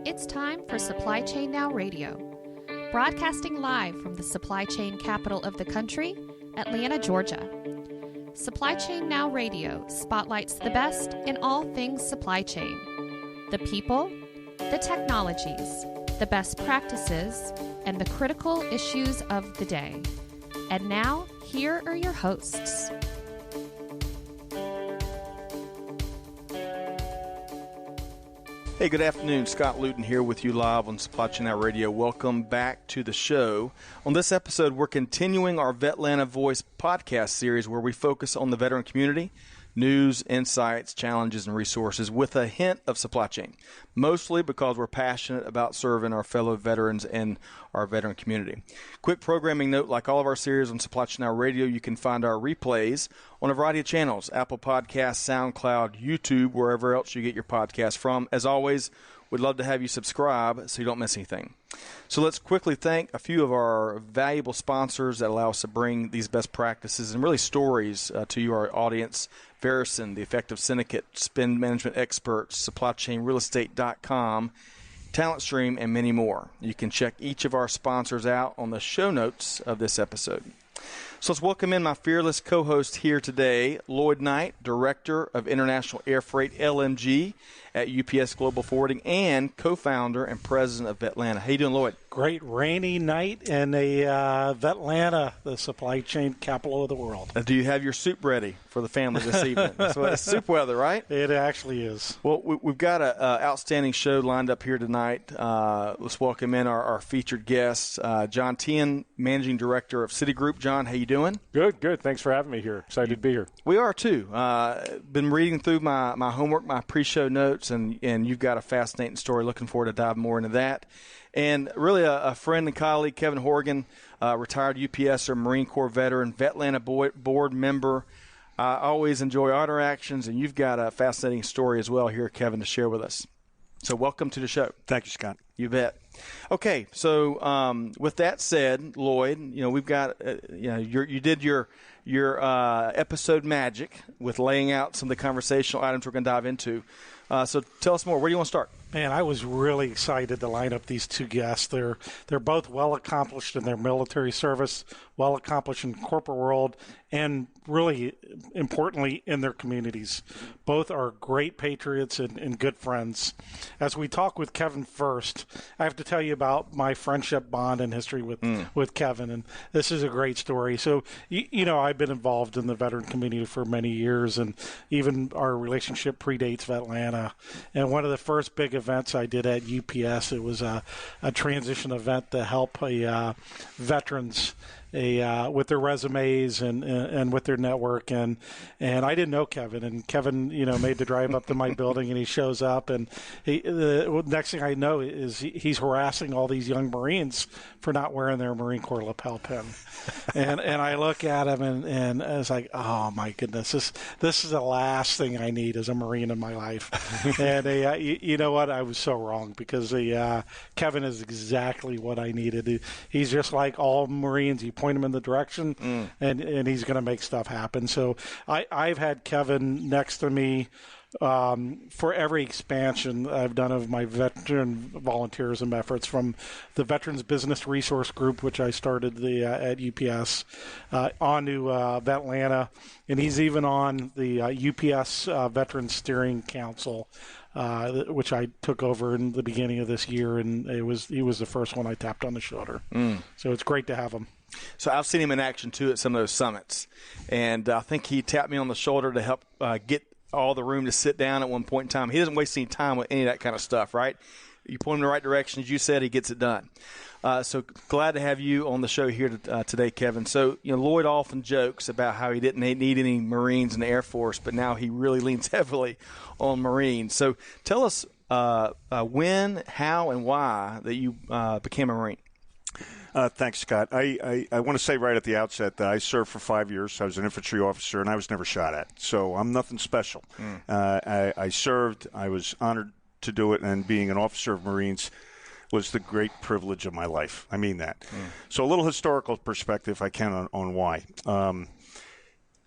It's time for Supply Chain Now Radio, broadcasting live from the supply chain capital of the country, Atlanta, Georgia. Supply Chain Now Radio spotlights the best in all things supply chain. The people, the technologies, the best practices, and the critical issues of the day. And now, here are your hosts. Hey, good afternoon. Scott Luton here with you live on Supply Chain Now Radio. Welcome back to the show. On this episode, we're continuing our VETLANTA Voice podcast series where we focus on the veteran community, news, insights, challenges, and resources with a hint of supply chain, mostly because we're passionate about serving our fellow veterans and our veteran community. Quick programming note, like all of our series on Supply Chain Now Radio, you can find our replays on a variety of channels, Apple Podcasts, SoundCloud, YouTube, wherever else you get your podcast from. As always, we'd love to have you subscribe so you don't miss anything. So let's quickly thank a few of our valuable sponsors that allow us to bring these best practices and really stories to you, our audience. Verison, the Effective Syndicate, Spend Management Experts, SupplyChainRealEstate.com, TalentStream, and many more. You can check each of our sponsors out on the show notes of this episode. So let's welcome in my fearless co-host here today, Lloyd Knight, Director of International Air Freight LMG at UPS Global Forwarding and co-founder and president of VETLANTA. How you doing, Lloyd? Great rainy night in VETLANTA, the supply chain capital of the world. Do you have your soup ready for the family this evening? So it's soup weather, right? It actually is. Well, we've got an outstanding show lined up here tonight. Let's welcome in our featured guest, John Tien, Managing Director of Citigroup. John, how you doing? Good. Thanks for having me here. Excited to be here. We are, too. Been reading through my homework, my pre-show notes, and you've got a fascinating story. Looking forward to dive more into that. And really a friend and colleague, Kevin Horgan, retired UPSer, Marine Corps veteran, VETLANTA board member. I always enjoy our interactions, and you've got a fascinating story as well here, Kevin, to share with us. So welcome to the show. Thank you, Scott. You bet. Okay, so with that said, Lloyd, we've got you did your episode magic with laying out some of the conversational items we're going to dive into. So tell us more. Where do you want to start? Man, I was really excited to line up these two guests. They're both well accomplished in their military service, well accomplished in corporate world, and really importantly in their communities. Both are great patriots and good friends. As we talk with Kevin first, I have to tell you about my friendship bond and history with Kevin, and this is a great story. So, I've been involved in the veteran community for many years, and even our relationship predates VETLANTA. And one of the first big events I did at UPS, it was a transition event to help veterans with their resumes and with their network, and I didn't know Kevin, and Kevin made the drive up to my building, and he shows up, and the next thing I know is he's harassing all these young Marines for not wearing their Marine Corps lapel pin, and I look at him and I was like, oh my goodness, this is the last thing I need as a Marine in my life, and you know what, I was so wrong, because Kevin is exactly what I needed. He's just like all Marines. He point him in the direction, and he's going to make stuff happen. So I've had Kevin next to me for every expansion I've done of my veteran volunteerism efforts, from the Veterans Business Resource Group, which I started at UPS, on to VETLANTA, and he's even on the UPS Veterans Steering Council, which I took over in the beginning of this year, and he was the first one I tapped on the shoulder. So it's great to have him. So I've seen him in action, too, at some of those summits. And I think he tapped me on the shoulder to help get all the room to sit down at one point in time. He doesn't waste any time with any of that kind of stuff, right? You point him in the right direction, as you said, he gets it done. So glad to have you on the show here today, Kevin. So, Lloyd often jokes about how he didn't need any Marines in the Air Force, but now he really leans heavily on Marines. So tell us when, how, and why that you became a Marine. Thanks, Scott. I want to say right at the outset that I served for 5 years. I was an infantry officer, and I was never shot at. So I'm nothing special. I served. I was honored to do it, and being an officer of Marines was the great privilege of my life. I mean that. So a little historical perspective, if I can, on why.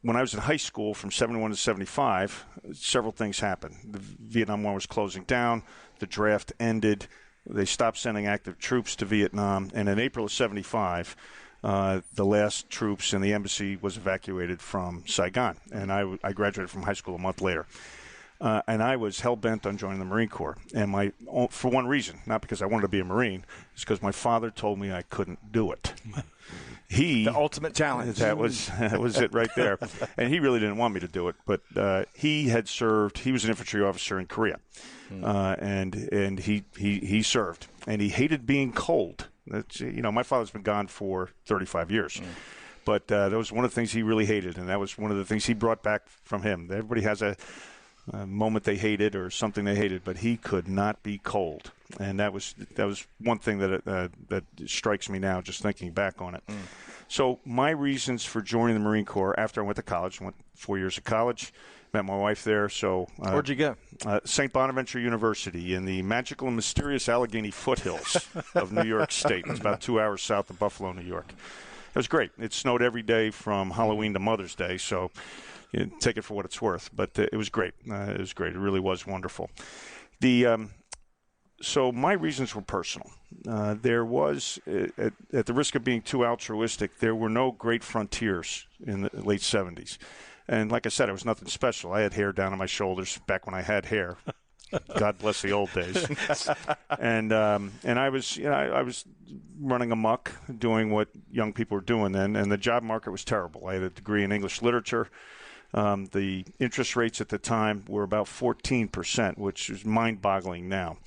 when I was in high school from 71 to 75, several things happened. The Vietnam War was closing down. The draft ended. They stopped sending active troops to Vietnam. And in April of 75, the last troops in the embassy was evacuated from Saigon. And I graduated from high school a month later. And I was hell-bent on joining the Marine Corps. And for one reason, not because I wanted to be a Marine, it's because my father told me I couldn't do it. The ultimate challenge. That was it right there. And he really didn't want me to do it. But he had served. He was an infantry officer in Korea. And he served. And he hated being cold. My father's been gone for 35 years. But that was one of the things he really hated. And that was one of the things he brought back from him. Everybody has a moment they hated or something they hated, but he could not be cold. And that was one thing that strikes me now, just thinking back on it. So my reasons for joining the Marine Corps after I went to college, went 4 years of college, met my wife there. So where'd you go? St. Bonaventure University in the magical and mysterious Allegheny foothills of New York State. It's about 2 hours south of Buffalo, New York. It was great. It snowed every day from Halloween to Mother's Day, so you take it for what it's worth. But it was great. It was great. It really was wonderful. So my reasons were personal. There was, at the risk of being too altruistic, there were no great frontiers in the late 70s. And like I said, it was nothing special. I had hair down on my shoulders back when I had hair. God bless the old days. And I was running amok, doing what young people were doing then, and the job market was terrible. I had a degree in English literature. The interest rates at the time were about 14%, which is mind-boggling now.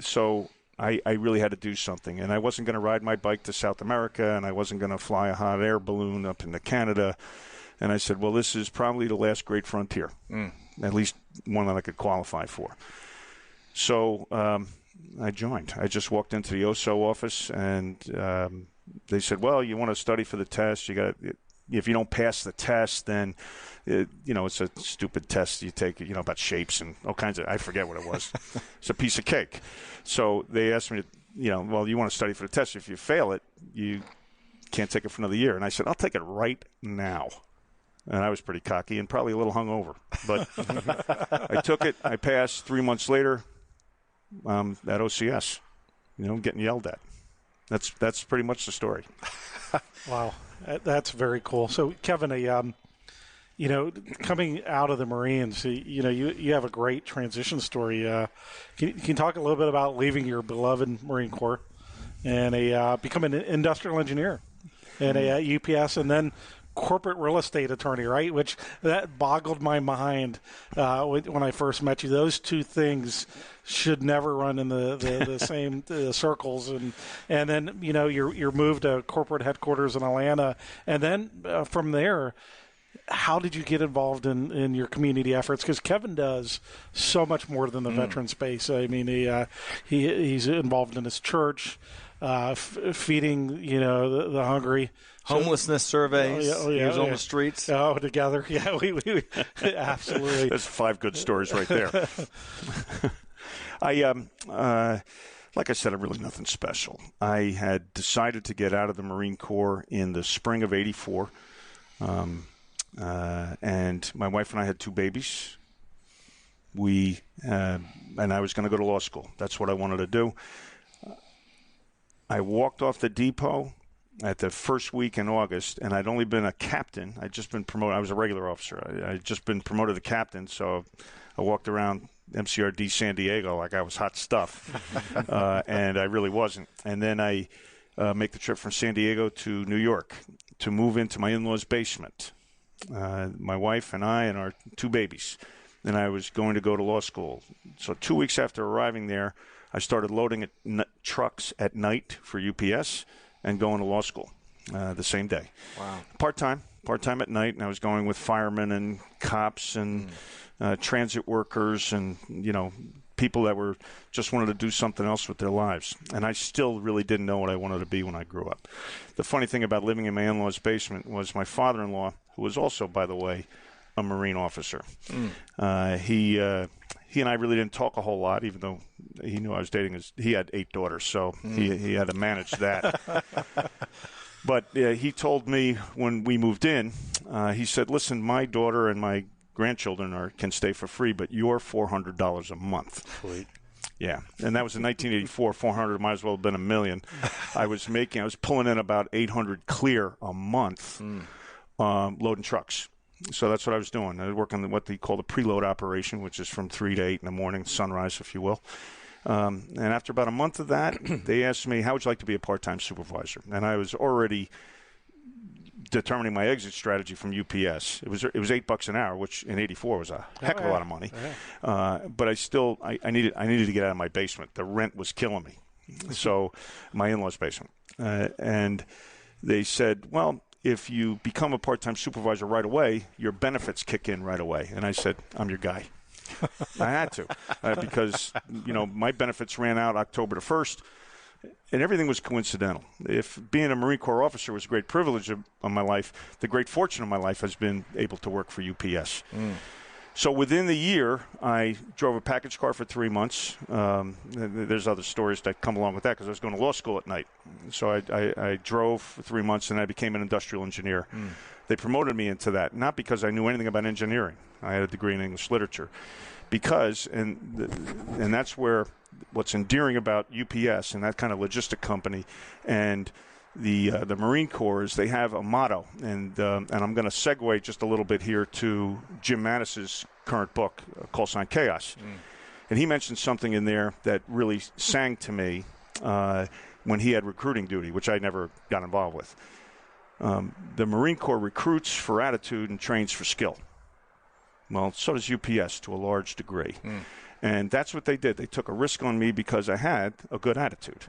So I really had to do something. And I wasn't going to ride my bike to South America, and I wasn't going to fly a hot air balloon up into Canada. And I said, well, this is probably the last great frontier, at least one that I could qualify for. So I joined. I just walked into the OSO office, and they said, well, you want to study for the test. If you don't pass the test, then, it's a stupid test you take, about shapes and all kinds of, I forget what it was. It's a piece of cake. So they asked me, well, you want to study for the test. If you fail it, you can't take it for another year. And I said, I'll take it right now. And I was pretty cocky and probably a little hungover. But I took it. I passed. 3 months later, at OCS, getting yelled at. That's pretty much the story. Wow, that's very cool. So, Kevin, coming out of the Marines, you have a great transition story. Can you talk a little bit about leaving your beloved Marine Corps and becoming an industrial engineer and a UPS, and then corporate real estate attorney, right? Which that boggled my mind when I first met you. Those two things should never run in the same circles. And then you're moved to corporate headquarters in Atlanta, and then from there, how did you get involved in your community efforts? Because Kevin does so much more than the veteran space. I mean, he's involved in his church, feeding the hungry. Homelessness surveys. He was on the streets. Oh, together. Yeah, we absolutely. There's 5 good stories right there. Like I said, I'm really nothing special. I had decided to get out of the Marine Corps in the spring of '84, and my wife and I had 2 babies. And I was going to go to law school. That's what I wanted to do. I walked off the depot at the first week in August, and I'd only been a captain. I'd just been promoted. I was a regular officer. I'd just been promoted to captain, so I walked around MCRD San Diego like I was hot stuff, and I really wasn't. And then I make the trip from San Diego to New York to move into my in-laws' basement, my wife and I and our 2 babies. And I was going to go to law school. So 2 weeks after arriving there, I started loading trucks at night for UPS and going to law school the same day. Wow. Part-time at night, and I was going with firemen and cops and transit workers and, people that were just wanted to do something else with their lives. And I still really didn't know what I wanted to be when I grew up. The funny thing about living in my in-laws' basement was my father-in-law, who was also, by the way, a Marine officer. He and I really didn't talk a whole lot, even though he knew I was dating he had 8 daughters, so he had to manage that. But he told me when we moved in, he said, listen, my daughter and my grandchildren can stay for free, but you're $400 a month. Sweet. Yeah, and that was in 1984. 400 might as well have been $1 million. I was pulling in about 800 clear a month, loading trucks. So that's what I was doing. I was working on what they call the preload operation, which is from 3 to 8 in the morning, sunrise, if you will. And after about a month of that, they asked me, how would you like to be a part-time supervisor? And I was already determining my exit strategy from UPS. It was $8 an hour, which in '84 was a heck of a lot of money. But I needed to get out of my basement. The rent was killing me. So my in-laws' basement. And they said, well, if you become a part-time supervisor right away, your benefits kick in right away. And I said, I'm your guy. I had to because, my benefits ran out October the 1st. And everything was coincidental. If being a Marine Corps officer was a great privilege of my life, the great fortune of my life has been able to work for UPS. So within the year, I drove a package car for 3 months. There's other stories that come along with that because I was going to law school at night. So I drove for 3 months, and I became an industrial engineer. They promoted me into that, not because I knew anything about engineering. I had a degree in English literature. Because, and that's where what's endearing about UPS and that kind of logistic company and the Marine Corps is they have a motto, and I'm going to segue just a little bit here to Jim Mattis's current book, Call Sign Chaos. And he mentioned something in there that really sang to me when he had recruiting duty, which I never got involved with. The Marine Corps recruits for attitude and trains for skill. Well, so does UPS to a large degree. And that's what they did. They took a risk on me because I had a good attitude.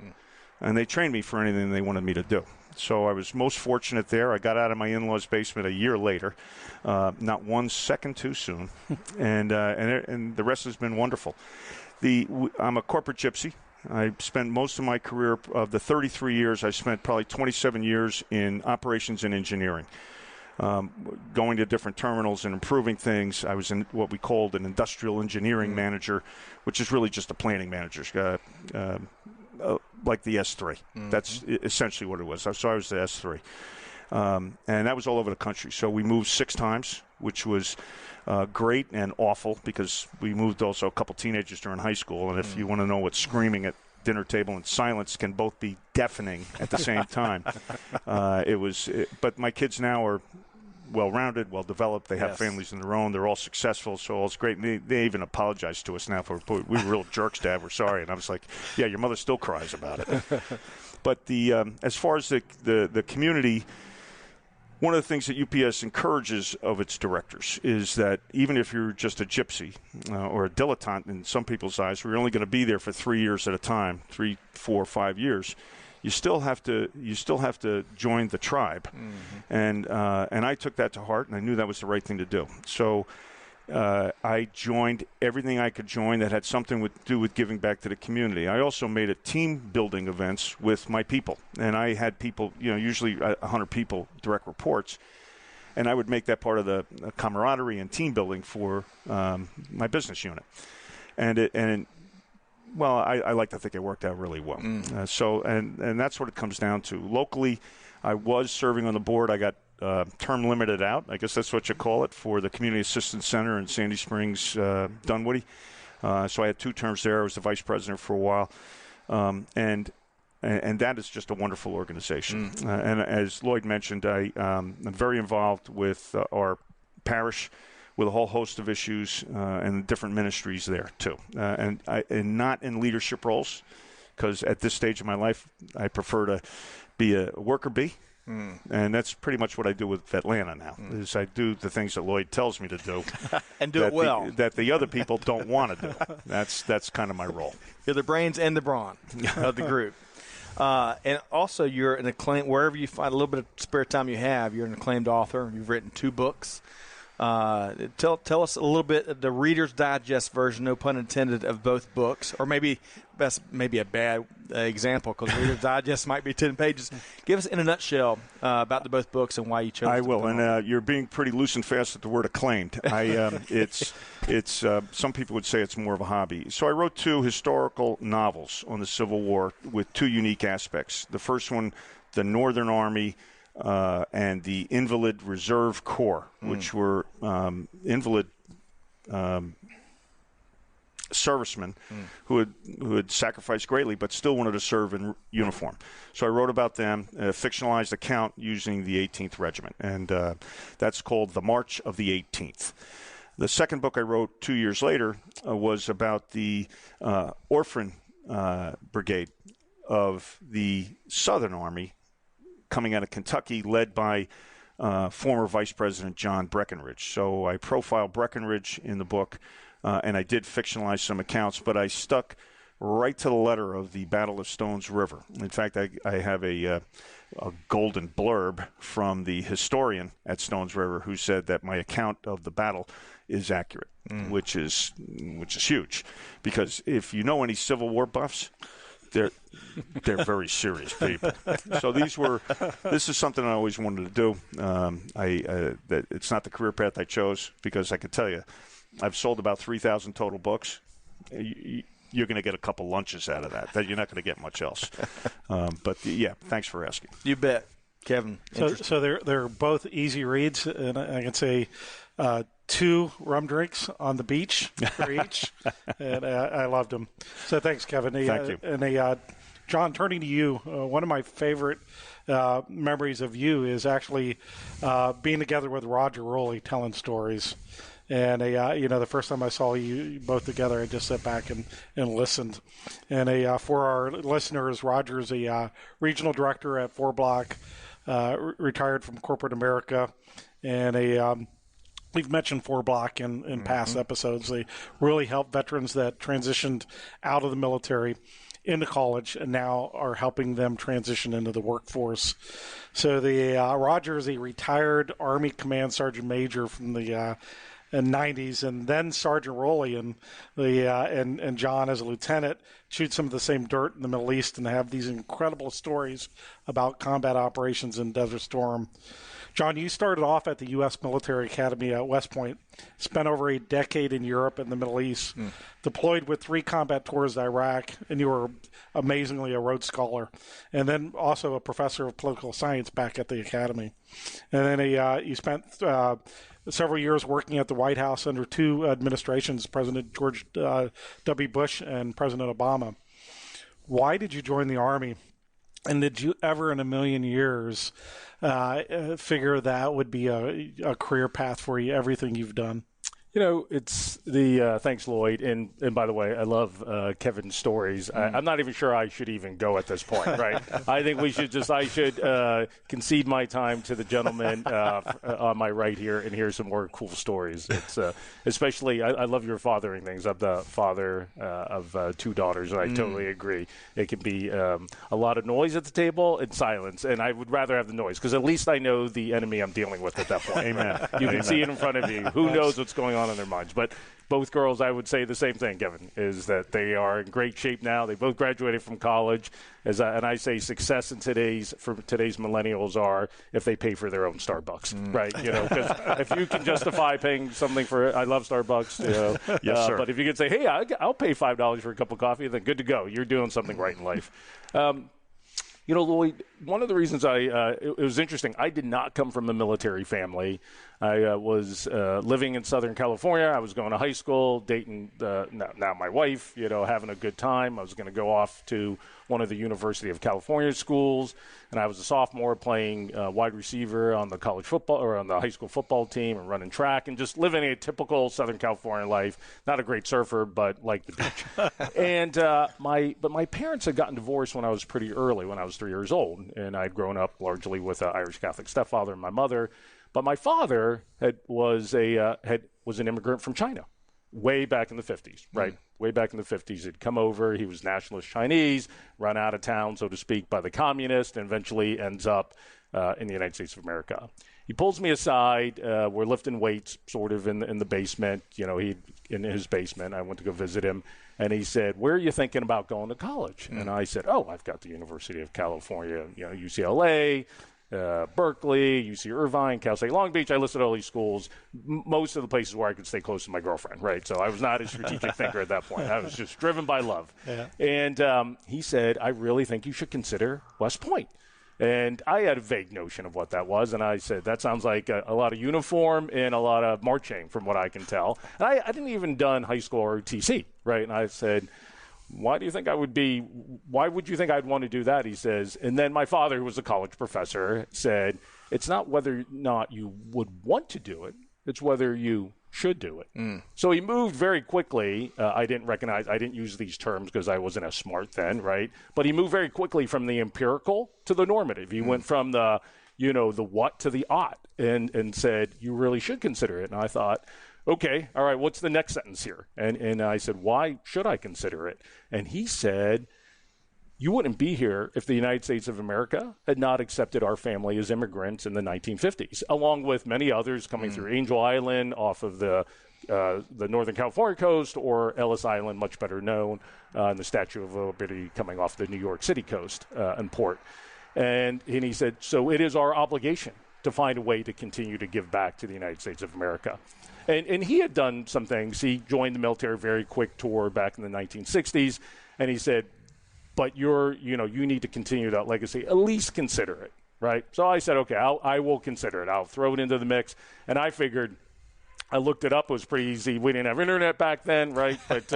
And they trained me for anything they wanted me to do. So I was most fortunate there. I got out of my in-laws' basement a year later, not 1 second too soon. And the rest has been wonderful. I'm a corporate gypsy. I spent most of my career, of the 33 years, I spent probably 27 years in operations and engineering. Going to different terminals and improving things. I was in what we called an industrial engineering manager, which is really just a planning manager, like the S3. That's essentially what it was. So I was the S3. And that was all over the country. So we moved 6 times, which was great and awful because we moved also a couple teenagers during high school. And if you want to know what screaming at dinner table and silence can both be deafening at the same time, but my kids now are well-rounded, well-developed. They have families of their own. They're all successful, so it's great. They even apologize to us now for we were real jerks, Dad. We're sorry. And I was like, yeah, your mother still cries about it. But as far as the community, one of the things that UPS encourages of its directors is that even if you're just a gypsy or a dilettante in some people's eyes, we're only going to be there for 3 years at a time, 3, 4, 5 years. You still have to join the tribe, and I took that to heart, and I knew that was the right thing to do. So I joined everything I could join that had something to do with giving back to the community. I also made team-building events with my people, and I had people, usually 100 people, direct reports, and I would make that part of the camaraderie and team building for my business unit, Well, I like to think it worked out really well. And that's what it comes down to. Locally, I was serving on the board. I got term limited out, I guess that's what you call it, for the Community Assistance Center in Sandy Springs, Dunwoody. So I had 2 terms there. I was the vice president for a while. And that is just a wonderful organization. And as Lloyd mentioned, I'm very involved with our parish, with a whole host of issues and different ministries there too, and not in leadership roles, because at this stage of my life, I prefer to be a worker bee, and that's pretty much what I do with VETLANTA now. Is I do the things that Lloyd tells me to do, and do it well, that the other people don't want to do. That's kind of my role. You're the brains and the brawn of the group. And also, you're an acclaimed, wherever you find a little bit of spare time you have, you're an acclaimed author. You've written 2 books. Tell us a little bit, the Reader's Digest version, no pun intended, of both books, or maybe a bad example because Reader's Digest might be 10 pages. Give us in a nutshell about both books and why you chose. I will, and you're being pretty loose and fast with the word acclaimed. It's some people would say it's more of a hobby. So I wrote 2 historical novels on the Civil War with 2 unique aspects. The first one, the Northern Army and the Invalid Reserve Corps, which were invalid servicemen who had sacrificed greatly but still wanted to serve in uniform. So I wrote about them, a fictionalized account using the 18th Regiment, and that's called The March of the 18th. The second book I wrote 2 years later was about the orphan brigade of the Southern Army coming out of Kentucky, led by former Vice President John Breckinridge. So I profile Breckinridge in the book, and I did fictionalize some accounts, but I stuck right to the letter of the Battle of Stones River. In fact, I have a golden blurb from the historian at Stones River who said that my account of the battle is accurate, which is huge, because if you know any Civil War buffs, they're very serious people. So this is something I always wanted to do. That it's not the career path I chose, because I could tell you, I've sold about 3,000 total books. You're going to get a couple lunches out of that. You're not going to get much else. But yeah, thanks for asking. You bet, Kevin. So they're both easy reads, and I can say 2 rum drinks on the beach for each, and I loved them. So thanks, Kevin. Thank you. And John, turning to you, one of my favorite memories of you is actually being together with Roger Rowley telling stories. And the first time I saw you both together, I just sat back and listened. And for our listeners, Roger's a regional director at 4 Block, retired from corporate America, and we've mentioned 4 Block in past episodes. They really help veterans that transitioned out of the military into college and now are helping them transition into the workforce. So Roger is a retired Army Command Sergeant Major from the 90s, and then Sergeant Rowley and John as a lieutenant chewed some of the same dirt in the Middle East and have these incredible stories about combat operations in Desert Storm. John, you started off at the U.S. Military Academy at West Point, spent over a decade in Europe and the Middle East, deployed with 3 combat tours to Iraq, and you were amazingly a Rhodes Scholar, and then also a professor of political science back at the Academy. And then you spent several years working at the White House under 2 administrations, President George W. Bush and President Obama. Why did you join the Army? And did you ever in a million years figure that would be a career path for you, everything you've done? It's the thanks, Lloyd. And by the way, I love Kevin's stories. I'm not even sure I should even go at this point, right? I think I should concede my time to the gentleman on my right here and hear some more cool stories. It's especially, I love your fathering things. I'm the father of 2 daughters, and I totally agree. It can be a lot of noise at the table and silence, and I would rather have the noise, because at least I know the enemy I'm dealing with at that point. Amen. You can see it in front of you. Who knows what's going on in their minds? But both girls, I would say the same thing, Kevin, is that they are in great shape now. They both graduated from college. And I say success for today's millennials are if they pay for their own Starbucks, right? Because if you can justify paying something for, I love Starbucks, yes, sir. But if you can say, hey, I'll pay $5 for a cup of coffee, then good to go. You're doing something right in life. Lloyd, one of the reasons it was interesting, I did not come from a military family. I was living in Southern California. I was going to high school, dating now my wife, having a good time. I was going to go off to one of the University of California schools, and I was a sophomore playing wide receiver on the college football or on the high school football team and running track and just living a typical Southern California life. Not a great surfer, but like the beach. And my parents had gotten divorced when I was pretty early, when I was 3 years old, and I'd grown up largely with an Irish Catholic stepfather and my mother. But my father was an immigrant from China, way back in the 50s, right? Way back in the 50s, he'd come over. He was nationalist Chinese, run out of town, so to speak, by the communists, and eventually ends up in the United States of America. He pulls me aside. We're lifting weights, sort of in the basement. In his basement. I went to go visit him, and he said, "Where are you thinking about going to college?" And I said, "Oh, I've got the University of California, UCLA." Berkeley, UC Irvine, Cal State Long Beach. I listed all these schools, most of the places where I could stay close to my girlfriend, right? So I was not a strategic thinker at that point. I was just driven by love. Yeah. And he said, "I really think you should consider West Point." And I had a vague notion of what that was, and I said, that sounds like a lot of uniform and a lot of marching from what I can tell. And I didn't even done high school or TC, right? And I said, why would you think I'd want to do that? He says, and then my father, who was a college professor, said, it's not whether or not you would want to do it, it's whether you should do it. So he moved very quickly. I didn't use these terms because I wasn't as smart then, right? But he moved very quickly from the empirical to the normative. He went from the what to the ought and said, you really should consider it. And I thought, okay, all right, what's the next sentence here? And I said, why should I consider it? And he said, you wouldn't be here if the United States of America had not accepted our family as immigrants in the 1950s, along with many others coming through Angel Island off of the Northern California coast, or Ellis Island, much better known, and the Statue of Liberty coming off the New York City coast and port. And he said, so it is our obligation to find a way to continue to give back to the United States of America. And he had done some things. He joined the military, very quick tour back in the 1960s, and he said, but you need to continue that legacy. At least consider it, right? So I said, okay, I will consider it. I'll throw it into the mix. And I figured, I looked it up. It was pretty easy. We didn't have internet back then, right? But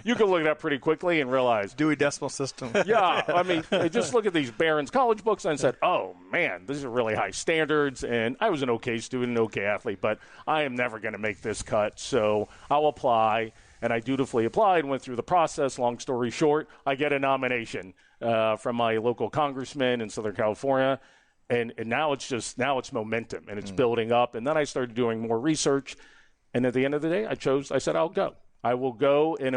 you could look it up pretty quickly and realize. Dewey Decimal System. Yeah. I mean, I just look at these Barron's college books and I said, oh, man, these are really high standards. And I was an okay student, an okay athlete, but I am never going to make this cut. So I'll apply. And I dutifully applied, went through the process. Long story short, I get a nomination from my local congressman in Southern California. And now it's momentum, and it's building up. And then I started doing more research. And at the end of the day, I said, I'll go. I will go, and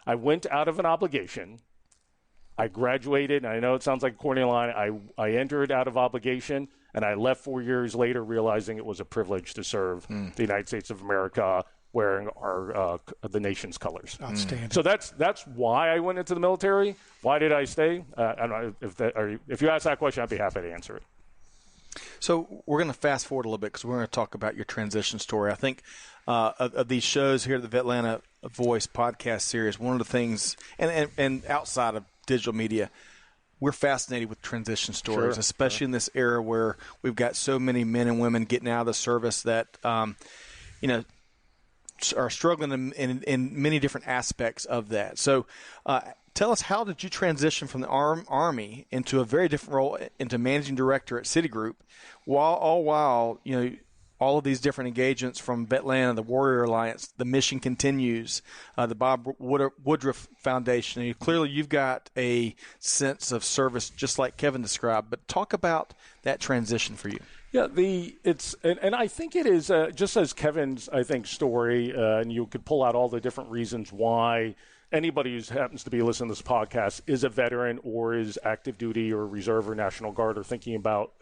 I went out of an obligation. I graduated, and I know it sounds like a corny line. I entered out of obligation, and I left 4 years later realizing it was a privilege to serve the United States of America, wearing the nation's colors. Outstanding. So that's why I went into the military. Why did I stay? I don't know if you ask that question, I'd be happy to answer it. So we're going to fast forward a little bit because we're going to talk about your transition story. I think of these shows here at the VETLANTA Voice podcast series, one of the things, and outside of digital media, we're fascinated with transition stories, especially in this era where we've got so many men and women getting out of the service that, are struggling in many different aspects of that. So tell us, how did you transition from the Army into a very different role, into managing director at Citigroup, while all of these different engagements from VETLANTA, the Warrior Alliance, the Mission Continues, the Bob Woodruff Foundation. And clearly you've got a sense of service just like Kevin described, but talk about that transition for you. Yeah, and I think it is just as Kevin's, I think, story, and you could pull out all the different reasons why anybody who happens to be listening to this podcast is a veteran or is active duty or reserve or National Guard or thinking about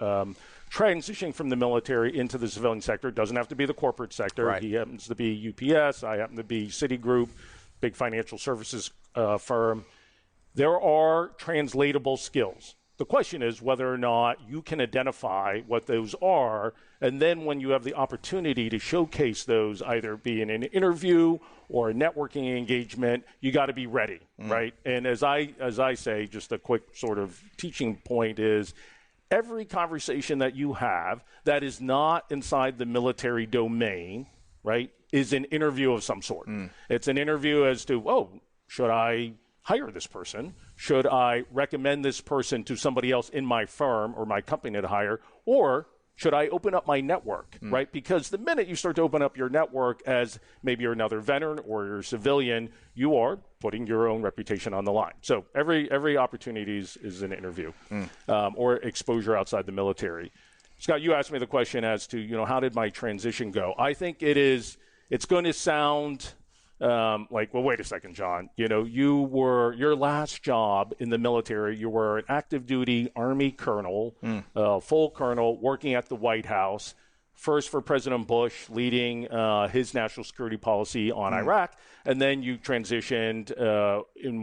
transitioning from the military into the civilian sector. It doesn't have to be the corporate sector. Right. He happens to be UPS. I happen to be Citigroup, big financial services firm. There are translatable skills. The question is whether or not you can identify what those are, and then when you have the opportunity to showcase those, either be in an interview or a networking engagement, you got to be ready, right? And as I say, just a quick sort of teaching point is, every conversation that you have that is not inside the military domain, right, is an interview of some sort. It's an interview as to, should I hire this person? Should I recommend this person to somebody else in my firm or my company to hire? Or should I open up my network, right? Because the minute you start to open up your network as maybe you're another veteran or you're a civilian, you are putting your own reputation on the line. So every opportunity is an interview or exposure outside the military. Scott, you asked me the question as to, how did my transition go? I think it's going to sound like, well, wait a second, John. Your last job in the military, you were an active duty Army colonel, full colonel, working at the White House, first for President Bush, leading his national security policy on Iraq, and then you transitioned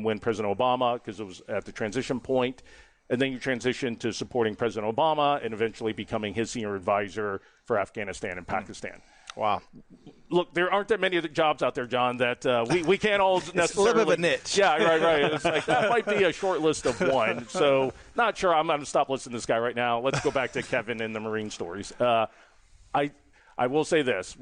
when President Obama, because it was at the transition point, and then you transitioned to supporting President Obama and eventually becoming his senior advisor for Afghanistan and Pakistan. Wow. Look, there aren't that many of the jobs out there, John, that we can't all necessarily. It's a little bit of a niche. Yeah, right. It's like that might be a short list of one. So not sure. I'm going to stop listening to this guy right now. Let's go back to Kevin and the Marine stories. I will say this.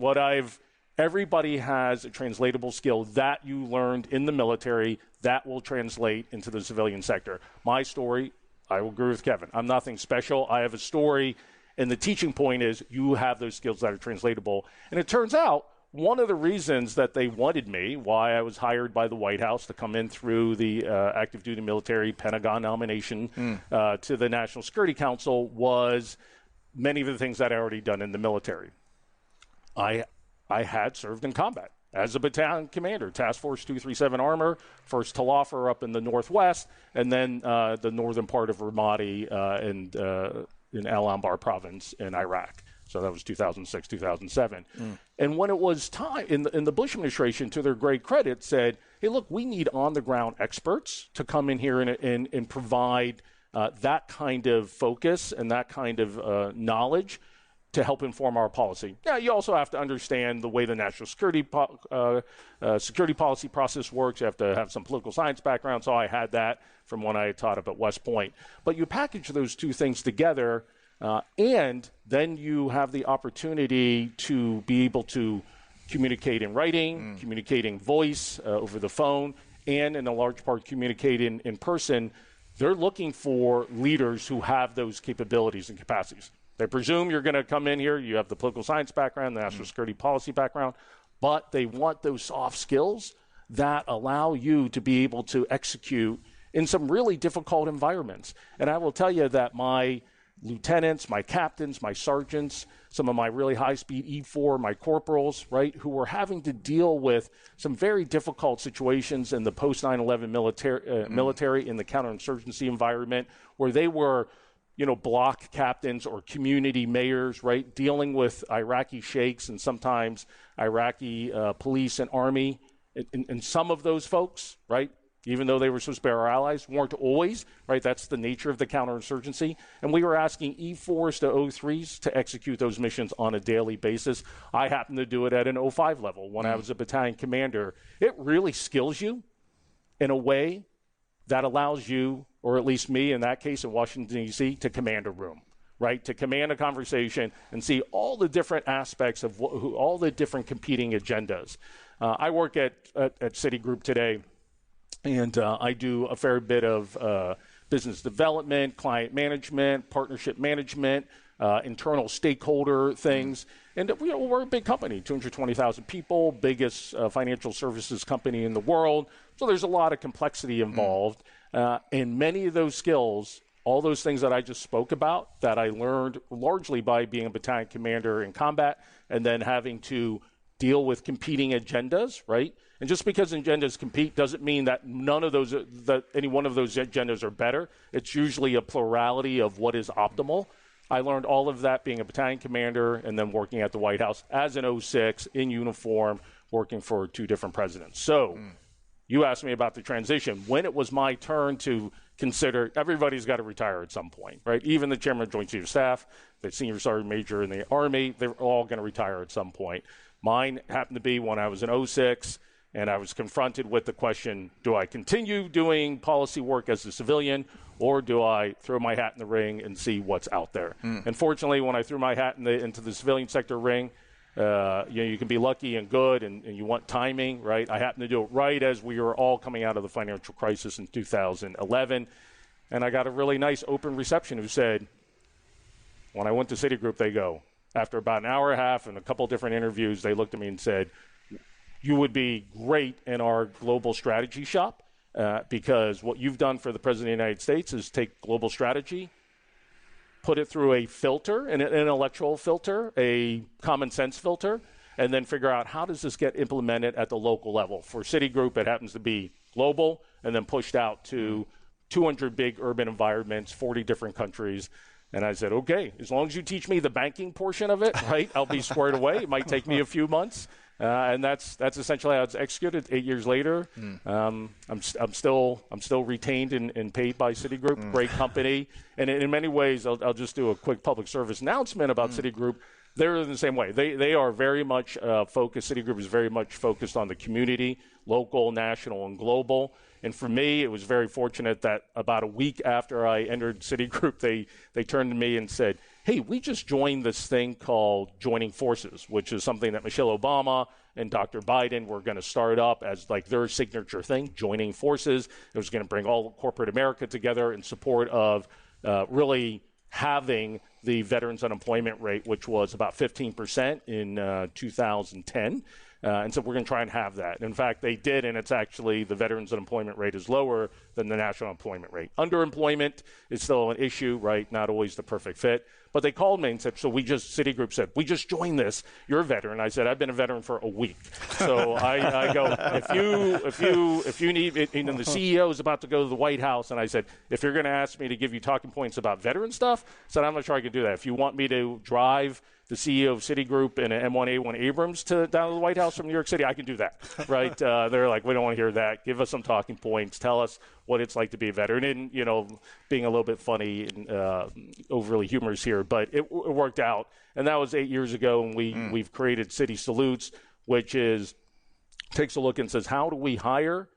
Everybody has a translatable skill that you learned in the military that will translate into the civilian sector. My story, I will agree with Kevin. I'm nothing special. I have a story, and the teaching point is you have those skills that are translatable. And it turns out one of the reasons that they wanted me, why I was hired by the White House to come in through the active duty military Pentagon nomination to the National Security Council, was many of the things that I already done in the military. I had served in combat as a battalion commander, Task Force 237 Armor, 1st Talafar up in the northwest, and then the northern part of Ramadi in Al Anbar province in Iraq. So that was 2006, 2007. And when it was time, in the Bush administration, to their great credit, said, hey, look, we need on-the-ground experts to come in here and provide that kind of focus and that kind of knowledge to help inform our policy. Yeah, you also have to understand the way the national security policy process works. You have to have some political science background, so I had that from when I had taught up at West Point. But you package those two things together, and then you have the opportunity to be able to communicate in writing, communicate in voice, over the phone, and in a large part communicate in person. They're looking for leaders who have those capabilities and capacities. They presume you're going to come in here, you have the political science background, the national security policy background, but they want those soft skills that allow you to be able to execute in some really difficult environments. And I will tell you that my lieutenants, my captains, my sergeants, some of my really high-speed E4, my corporals, right, who were having to deal with some very difficult situations in the post-9/11 military in the counterinsurgency environment, where they were block captains or community mayors, right, dealing with Iraqi sheikhs and sometimes Iraqi police and army. And some of those folks, right, even though they were supposed to be our allies, weren't always, right? That's the nature of the counterinsurgency. And we were asking E4s to O3s to execute those missions on a daily basis. I happened to do it at an O5 level when I was a battalion commander. It really skills you in a way that allows you, or at least me in that case in Washington, D.C., to command a room, right? To command a conversation and see all the different aspects of all the different competing agendas. I work at Citigroup today, and I do a fair bit of business development, client management, partnership management, internal stakeholder things. And we're a big company, 220,000 people, biggest financial services company in the world. So there's a lot of complexity involved. And many of those skills, all those things that I just spoke about, that I learned largely by being a battalion commander in combat and then having to deal with competing agendas, right? And just because agendas compete doesn't mean that any one of those agendas are better. It's usually a plurality of what is optimal. I learned all of that being a battalion commander and then working at the White House as an 06 in uniform, working for 2 different presidents. So you asked me about the transition. When it was my turn to consider, everybody's got to retire at some point, right? Even the chairman of Joint Chiefs of Staff, the senior sergeant major in the Army, they're all going to retire at some point. Mine happened to be when I was an 06, and I was confronted with the question, do I continue doing policy work as a civilian, or do I throw my hat in the ring and see what's out there? And fortunately, when I threw my hat into the civilian sector ring, you can be lucky and good, and you want timing, right? I happened to do it right as we were all coming out of the financial crisis in 2011, and I got a really nice open reception who said, when I went to Citigroup, they go, after about an hour and a half and a couple different interviews, they looked at me and said, you would be great in our global strategy shop because what you've done for the President of the United States is take global strategy, put it through a filter, an intellectual filter, a common sense filter, and then figure out how does this get implemented at the local level. For Citigroup, it happens to be global and then pushed out to 200 big urban environments, 40 different countries. And I said, okay, as long as you teach me the banking portion of it, right, I'll be squared away. It might take me a few months. And that's essentially how it's executed 8 years later. I'm still retained and paid by Citigroup, great company. And in many ways, I'll just do a quick public service announcement about Citigroup. They're in the same way. They are very much focused. Citigroup is very much focused on the community, local, national, and global. And for me, it was very fortunate that about a week after I entered Citigroup, they turned to me and said, hey, we just joined this thing called Joining Forces, which is something that Michelle Obama and Dr. Biden were going to start up as like their signature thing, Joining Forces. It was going to bring all corporate America together in support of really having the veterans unemployment rate, which was about 15% in 2010. And so we're going to try and have that. In fact, they did, and it's actually the veterans unemployment rate is lower than the national employment rate. Underemployment is still an issue, right? Not always the perfect fit. But they called me and said, Citigroup said, we just joined this. You're a veteran. I said, I've been a veteran for a week. So I go, if you need, the CEO is about to go to the White House, and I said, if you're going to ask me to give you talking points about veteran stuff, I said, I'm not sure I can do that. If you want me to drive the CEO of Citigroup in an M1A1 Abrams down to the White House from New York City, I can do that, right? They're like, we don't want to hear that. Give us some talking points. Tell us what it's like to be a veteran. And, being a little bit funny and overly humorous here, but it worked out. And that was 8 years ago, and we've created City Salutes, which takes a look and says, how do we hire,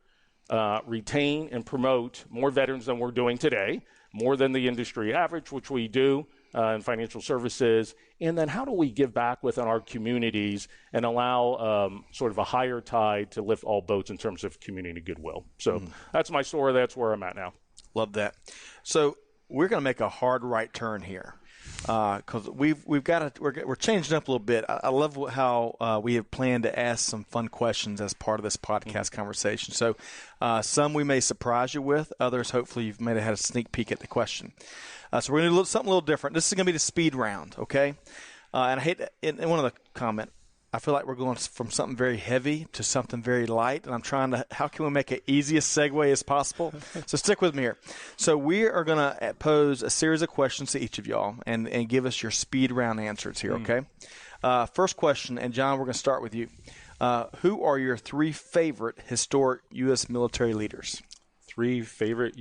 retain, and promote more veterans than we're doing today, more than the industry average, which we do, in financial services, and then how do we give back within our communities and allow sort of a higher tide to lift all boats in terms of community goodwill. So that's my story. That's where I'm at now. Love that. So we're going to make a hard right turn here because we've got to we're changing up a little bit. I love how we have planned to ask some fun questions as part of this podcast conversation. So some we may surprise you with, others hopefully you've maybe had a sneak peek at the question. So we're going to do something a little different. This is going to be the speed round, okay? And I hate in one of the comment, I feel like we're going from something very heavy to something very light, and I'm trying to, how can we make it easiest segue as possible? So stick with me here. So we are going to pose a series of questions to each of y'all and give us your speed round answers here, okay? First question, and John, we're going to start with you. Who are your three favorite historic U.S. military leaders? Three favorite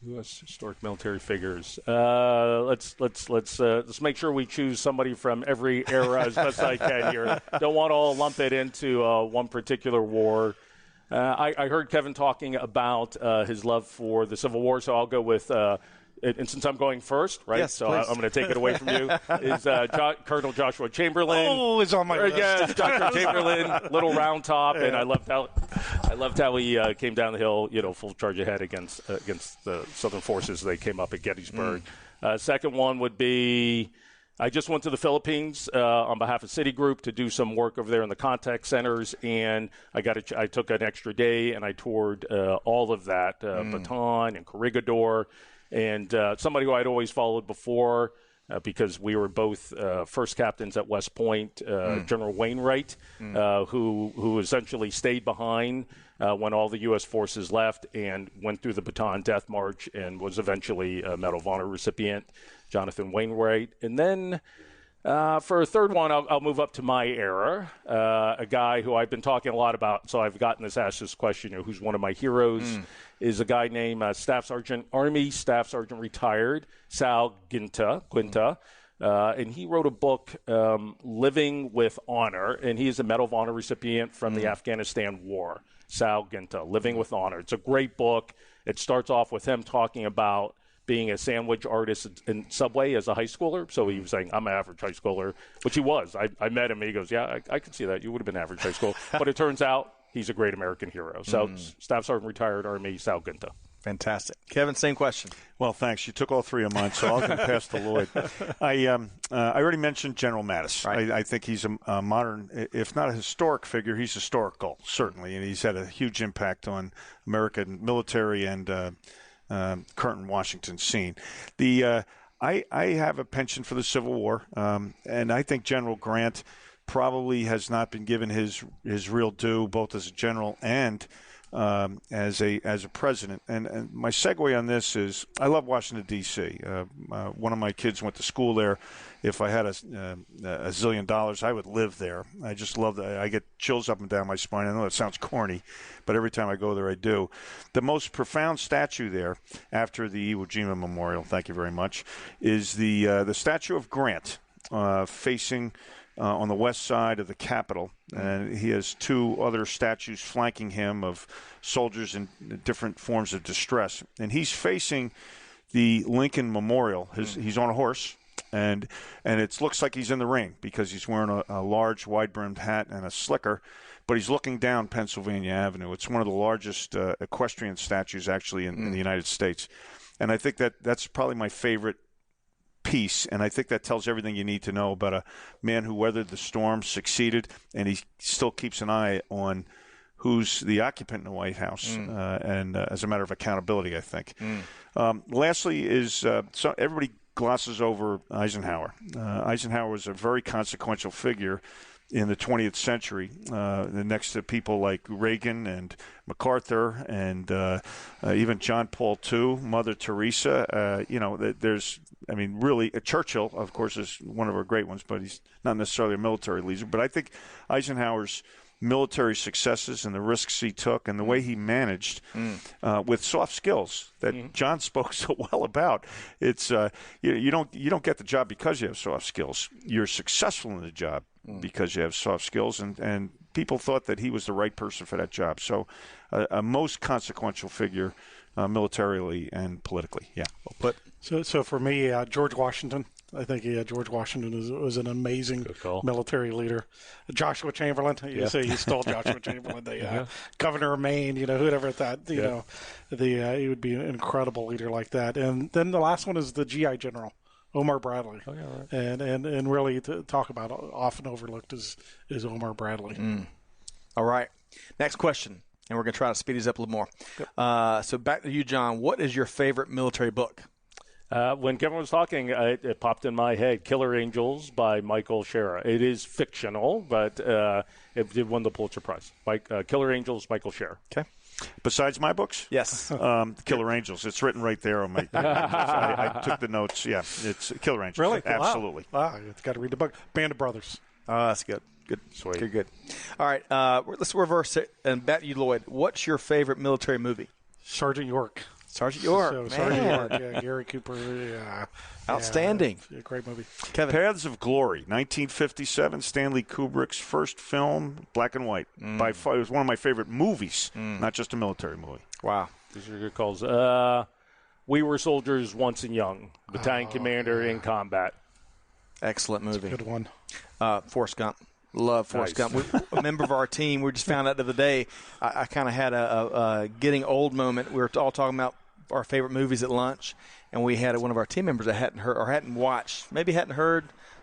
U.S. historic military figures. Let's make sure we choose somebody from every era as best I can here. Don't want to all lump it into one particular war. I heard Kevin talking about his love for the Civil War, so I'll go with. And since I'm going first, right? Yes, so please. I'm going to take it away from you. Is Colonel Joshua Chamberlain? Oh, it's on my list. Yes, Dr. Chamberlain, little round top, and I loved how he came down the hill, full charge ahead against the Southern forces. They came up at Gettysburg. Second one would be. I just went to the Philippines on behalf of Citigroup to do some work over there in the contact centers, and I took an extra day and I toured all of that, Bataan and Corregidor. And somebody who I'd always followed before because we were both first captains at West Point, General Wainwright, who essentially stayed behind when all the U.S. forces left and went through the Bataan Death March and was eventually a Medal of Honor recipient, Jonathan Wainwright. And then for a third one, I'll move up to my era, a guy who I've been talking a lot about, so I've gotten asked this question, who's one of my heroes, is a guy named Army Staff Sergeant retired, Sal Quinta. And he wrote a book, Living with Honor, and he is a Medal of Honor recipient from the Afghanistan War, Sal Quinta, Living with Honor. It's a great book. It starts off with him talking about being a sandwich artist in Subway as a high schooler. So he was saying, I'm an average high schooler, which he was. I met him, and he goes, yeah, I can see that. You would have been average high school. But it turns out he's a great American hero. So Staff Sergeant retired Army, Sal Quinta. Fantastic. Kevin, same question. Well, thanks. You took all three of mine, so I'll can pass to Lloyd. I already mentioned General Mattis. Right. I think he's a modern, if not a historic figure, he's historical, certainly. And he's had a huge impact on American military and current Washington scene. I have a penchant for the Civil War, and I think General Grant probably has not been given his real due, both as a general and as a president. And my segue on this is I love Washington, D.C. One of my kids went to school there. If I had a zillion dollars, I would live there. I just love that. I get chills up and down my spine. I know it sounds corny, but every time I go there, I do. The most profound statue there, after the Iwo Jima Memorial, thank you very much, is the statue of Grant. facing on the west side of the Capitol, and he has two other statues flanking him of soldiers in different forms of distress. And he's facing the Lincoln Memorial. He's on a horse, and it looks like he's in the ring because he's wearing a large, wide-brimmed hat and a slicker, but he's looking down Pennsylvania Avenue. It's one of the largest equestrian statues, actually, in the United States. And I think that's probably my favorite piece, and I think that tells everything you need to know about a man who weathered the storm, succeeded, and he still keeps an eye on who's the occupant in the White House, and as a matter of accountability, I think. Lastly is so everybody glosses over Eisenhower. Eisenhower was a very consequential figure in the 20th century, next to people like Reagan and MacArthur and even John Paul II, Mother Teresa. Really, Churchill, of course, is one of our great ones, but he's not necessarily a military leader. But I think Eisenhower's military successes and the risks he took and the way he managed with soft skills that John spoke so well about. It's you don't get the job because you have soft skills. You're successful in the job because you have soft skills, and people thought that he was the right person for that job. So a most consequential figure militarily and politically. Yeah. Well put. So for me, George Washington. I think George Washington was an amazing military leader. Joshua Chamberlain, you say he stole Joshua Chamberlain, the governor of Maine. Whoever thought he would be an incredible leader like that. And then the last one is the GI General, Omar Bradley. Oh, yeah, right. And really to talk about often overlooked is Omar Bradley. All right, next question, and we're going to try to speed these up a little more. Yep. So back to you, John. What is your favorite military book? When Kevin was talking, it popped in my head, Killer Angels by Michael Shera. It is fictional, but it did win the Pulitzer Prize. Killer Angels, Michael Shera. Okay. Besides my books? Yes. Killer Angels. It's written right there on my I took the notes. Yeah, it's Killer Angels. Really? Absolutely. Wow. You've got to read the book. Band of Brothers. Oh, that's good. Good. Sweet. Good. All right. Let's reverse it and back to you, Lloyd. What's your favorite military movie? Sergeant York. Sergeant York. Sergeant York, Gary Cooper. Outstanding. Great movie. Kevin. Paths of Glory, 1957, Stanley Kubrick's first film, black and white. By far, it was one of my favorite movies, not just a military movie. Wow. These are good calls. We Were Soldiers Once and Young, battalion commander in combat. Excellent movie. Good one. Forrest Gump. Love Forrest Gump. A member of our team, we just found out the other day, I kind of had a getting old moment. We were all talking about our favorite movies at lunch, and we had one of our team members that hadn't heard or hadn't watched,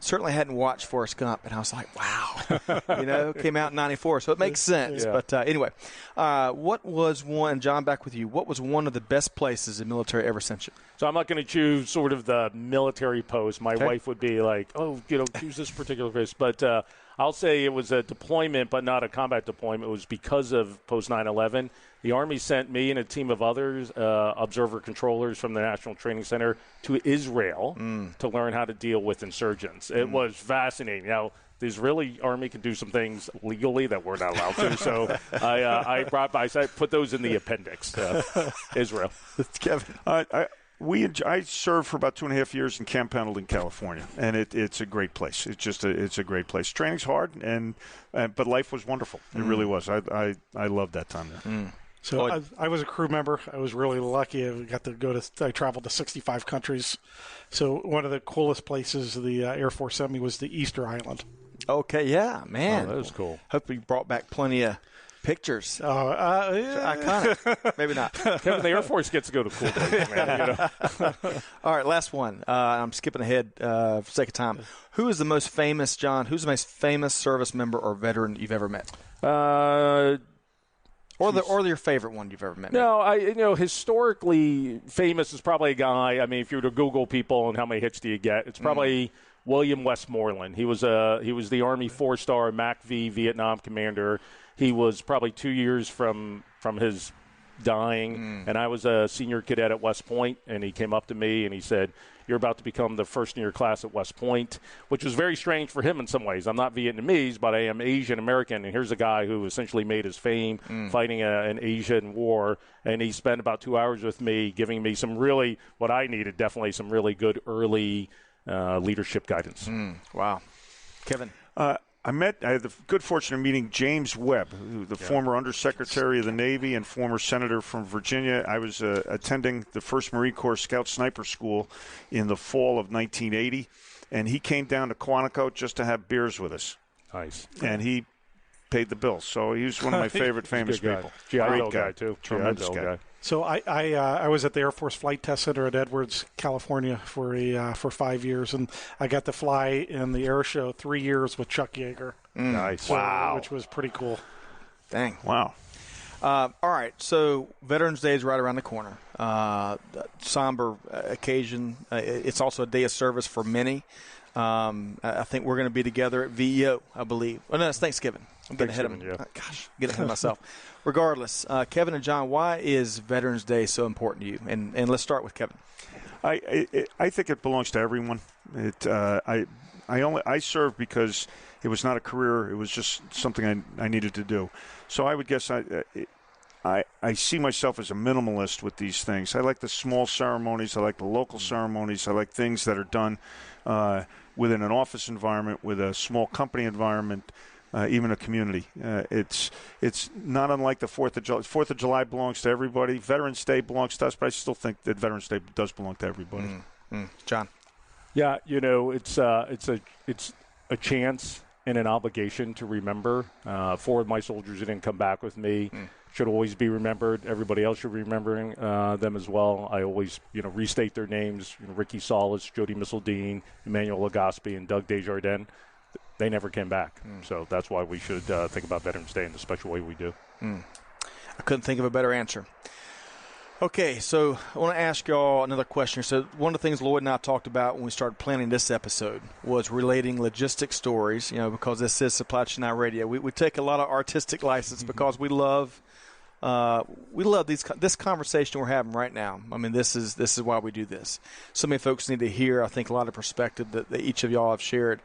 certainly hadn't watched Forrest Gump. And I was like, wow, came out in 94, so it makes sense. Yeah. But anyway, what was one, John, back with you, what was one of the best places the military ever sent you? So I'm not going to choose sort of the military post. My wife would be like, choose this particular place. But I'll say it was a deployment, but not a combat deployment. It was because of post 9/11. The Army sent me and a team of others, observer controllers from the National Training Center, to Israel to learn how to deal with insurgents. It was fascinating. Now, the Israeli Army can do some things legally that we're not allowed to. So I put those in the appendix. Israel. Kevin. I served for about 2.5 years in Camp Pendleton, California, and it's a great place. It's a great place. Training's hard, but life was wonderful. It really was. I loved that time there. So I was a crew member. I was really lucky. I traveled to 65 countries. So one of the coolest places the Air Force sent me was the Easter Island. Okay, yeah, man. Oh, that was cool. Hope you brought back plenty of pictures. Iconic. Maybe not. Kevin, the Air Force gets to go to cool places, man. All right, last one. I'm skipping ahead for the sake of time. Who is the most famous, John? Who's the most famous service member or veteran you've ever met? Or your favorite one you've ever met? No, historically famous is probably a guy. I mean, if you were to Google people and how many hits do you get, it's probably William Westmoreland. He was the Army 4-star MAC V Vietnam commander. He was probably 2 years from his dying, and I was a senior cadet at West Point, and he came up to me and he said, "You're about to become the first in your class at West Point," which was very strange for him in some ways. I'm not Vietnamese, but I am Asian American, and here's a guy who essentially made his fame fighting an Asian war, and he spent about 2 hours with me, giving me some really, what I needed, definitely some really good early leadership guidance. Wow. Kevin? I had the good fortune of meeting James Webb, the former Undersecretary of the Navy and former Senator from Virginia. I was attending the first Marine Corps Scout Sniper School in the fall of 1980, and he came down to Quantico just to have beers with us. Nice. And he paid the bills. So he was one of my favorite famous people. G.I. Bill guy, too. Tremendous guy. So I was at the Air Force Flight Test Center at Edwards, California for 5 years, and I got to fly in the air show 3 years with Chuck Yeager. Nice. So, Wow. Which was pretty cool. Dang. Wow. All right, so Veterans Day is right around the corner. Somber occasion. It's also a day of service for many. I think we're going to be together at VEO, I believe. Oh, no, it's Thanksgiving. I'm getting ahead of getting ahead of myself. Regardless, Kevin and John, why is Veterans Day so important to you? And let's start with Kevin. I think it belongs to everyone. I served because it was not a career; it was just something I needed to do. So I would guess I see myself as a minimalist with these things. I like the small ceremonies. I like the local ceremonies. I like things that are done within an office environment, with a small company environment. Even a community. It's not unlike the 4th of July. 4th of July belongs to everybody. Veterans Day belongs to us, but I still think that Veterans Day does belong to everybody. John? Yeah, it's a chance and an obligation to remember. 4 of my soldiers who didn't come back with me should always be remembered. Everybody else should be remembering them as well. I always, restate their names. Ricky Solis, Jody Missildine, Emmanuel Legaspi, and Doug Desjardins. They never came back. So that's why we should think about Veterans Day in the special way we do. I couldn't think of a better answer. Okay, so I want to ask y'all another question. So one of the things Lloyd and I talked about when we started planning this episode was relating logistics stories, because this is Supply Chain Now Radio. We take a lot of artistic license because we love this conversation we're having right now. I mean, this is why we do this. So many folks need to hear, I think, a lot of perspective that each of y'all have shared.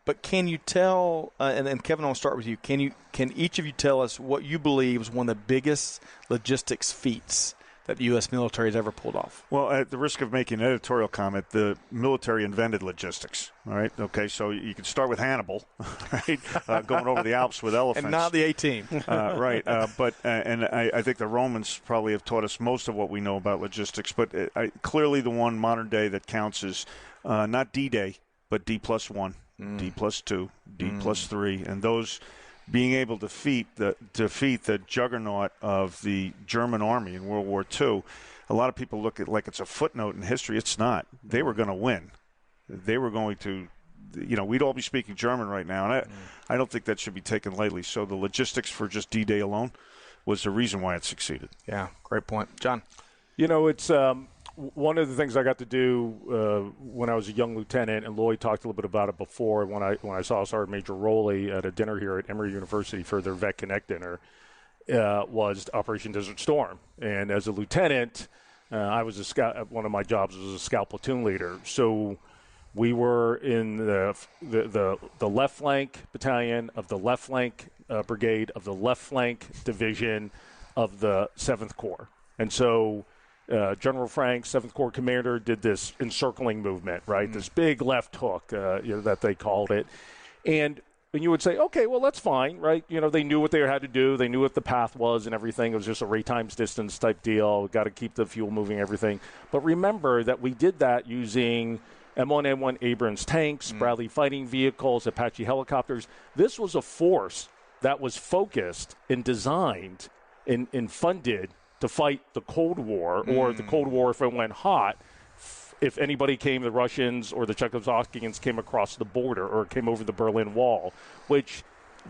But can you tell, and Kevin, I'll start with you. Can each of you tell us what you believe is one of the biggest logistics feats that the U.S. military has ever pulled off? Well, at the risk of making an editorial comment, the military invented logistics. All right, okay, so you can start with Hannibal, right, going over the Alps with elephants, and not the A-Team, right? But I think the Romans probably have taught us most of what we know about logistics. But clearly, the one modern day that counts is not D-Day, but D+1. D+2, D+3, and those being able to defeat the juggernaut of the German army in World War II. A lot of people look at it like it's a footnote in history. It's not. They were going to win. They were going to, we'd all be speaking German right now, and I don't think that should be taken lightly. So the logistics for just D-Day alone was the reason why it succeeded. Yeah, great point. John? It's one of the things I got to do when I was a young lieutenant, and Lloyd talked a little bit about it before, when I saw Sergeant Major Rowley at a dinner here at Emory University for their Vet Connect dinner, was Operation Desert Storm. And as a lieutenant, I was a scout. One of my jobs was a scout platoon leader. So we were in the left flank battalion of the left flank brigade of the left flank division of the 7th Corps. And so General Frank, 7th Corps commander, did this encircling movement, right? This big left hook, that they called it. And you would say, okay, well, that's fine, right? They knew what they had to do. They knew what the path was and everything. It was just a rate times distance type deal. Got to keep the fuel moving, everything. But remember that we did that using M1A1 Abrams tanks, Bradley fighting vehicles, Apache helicopters. This was a force that was focused and designed and funded to fight the Cold War, or the Cold War if it went hot, if anybody came, the Russians or the Czechoslovakians came across the border or came over the Berlin Wall, which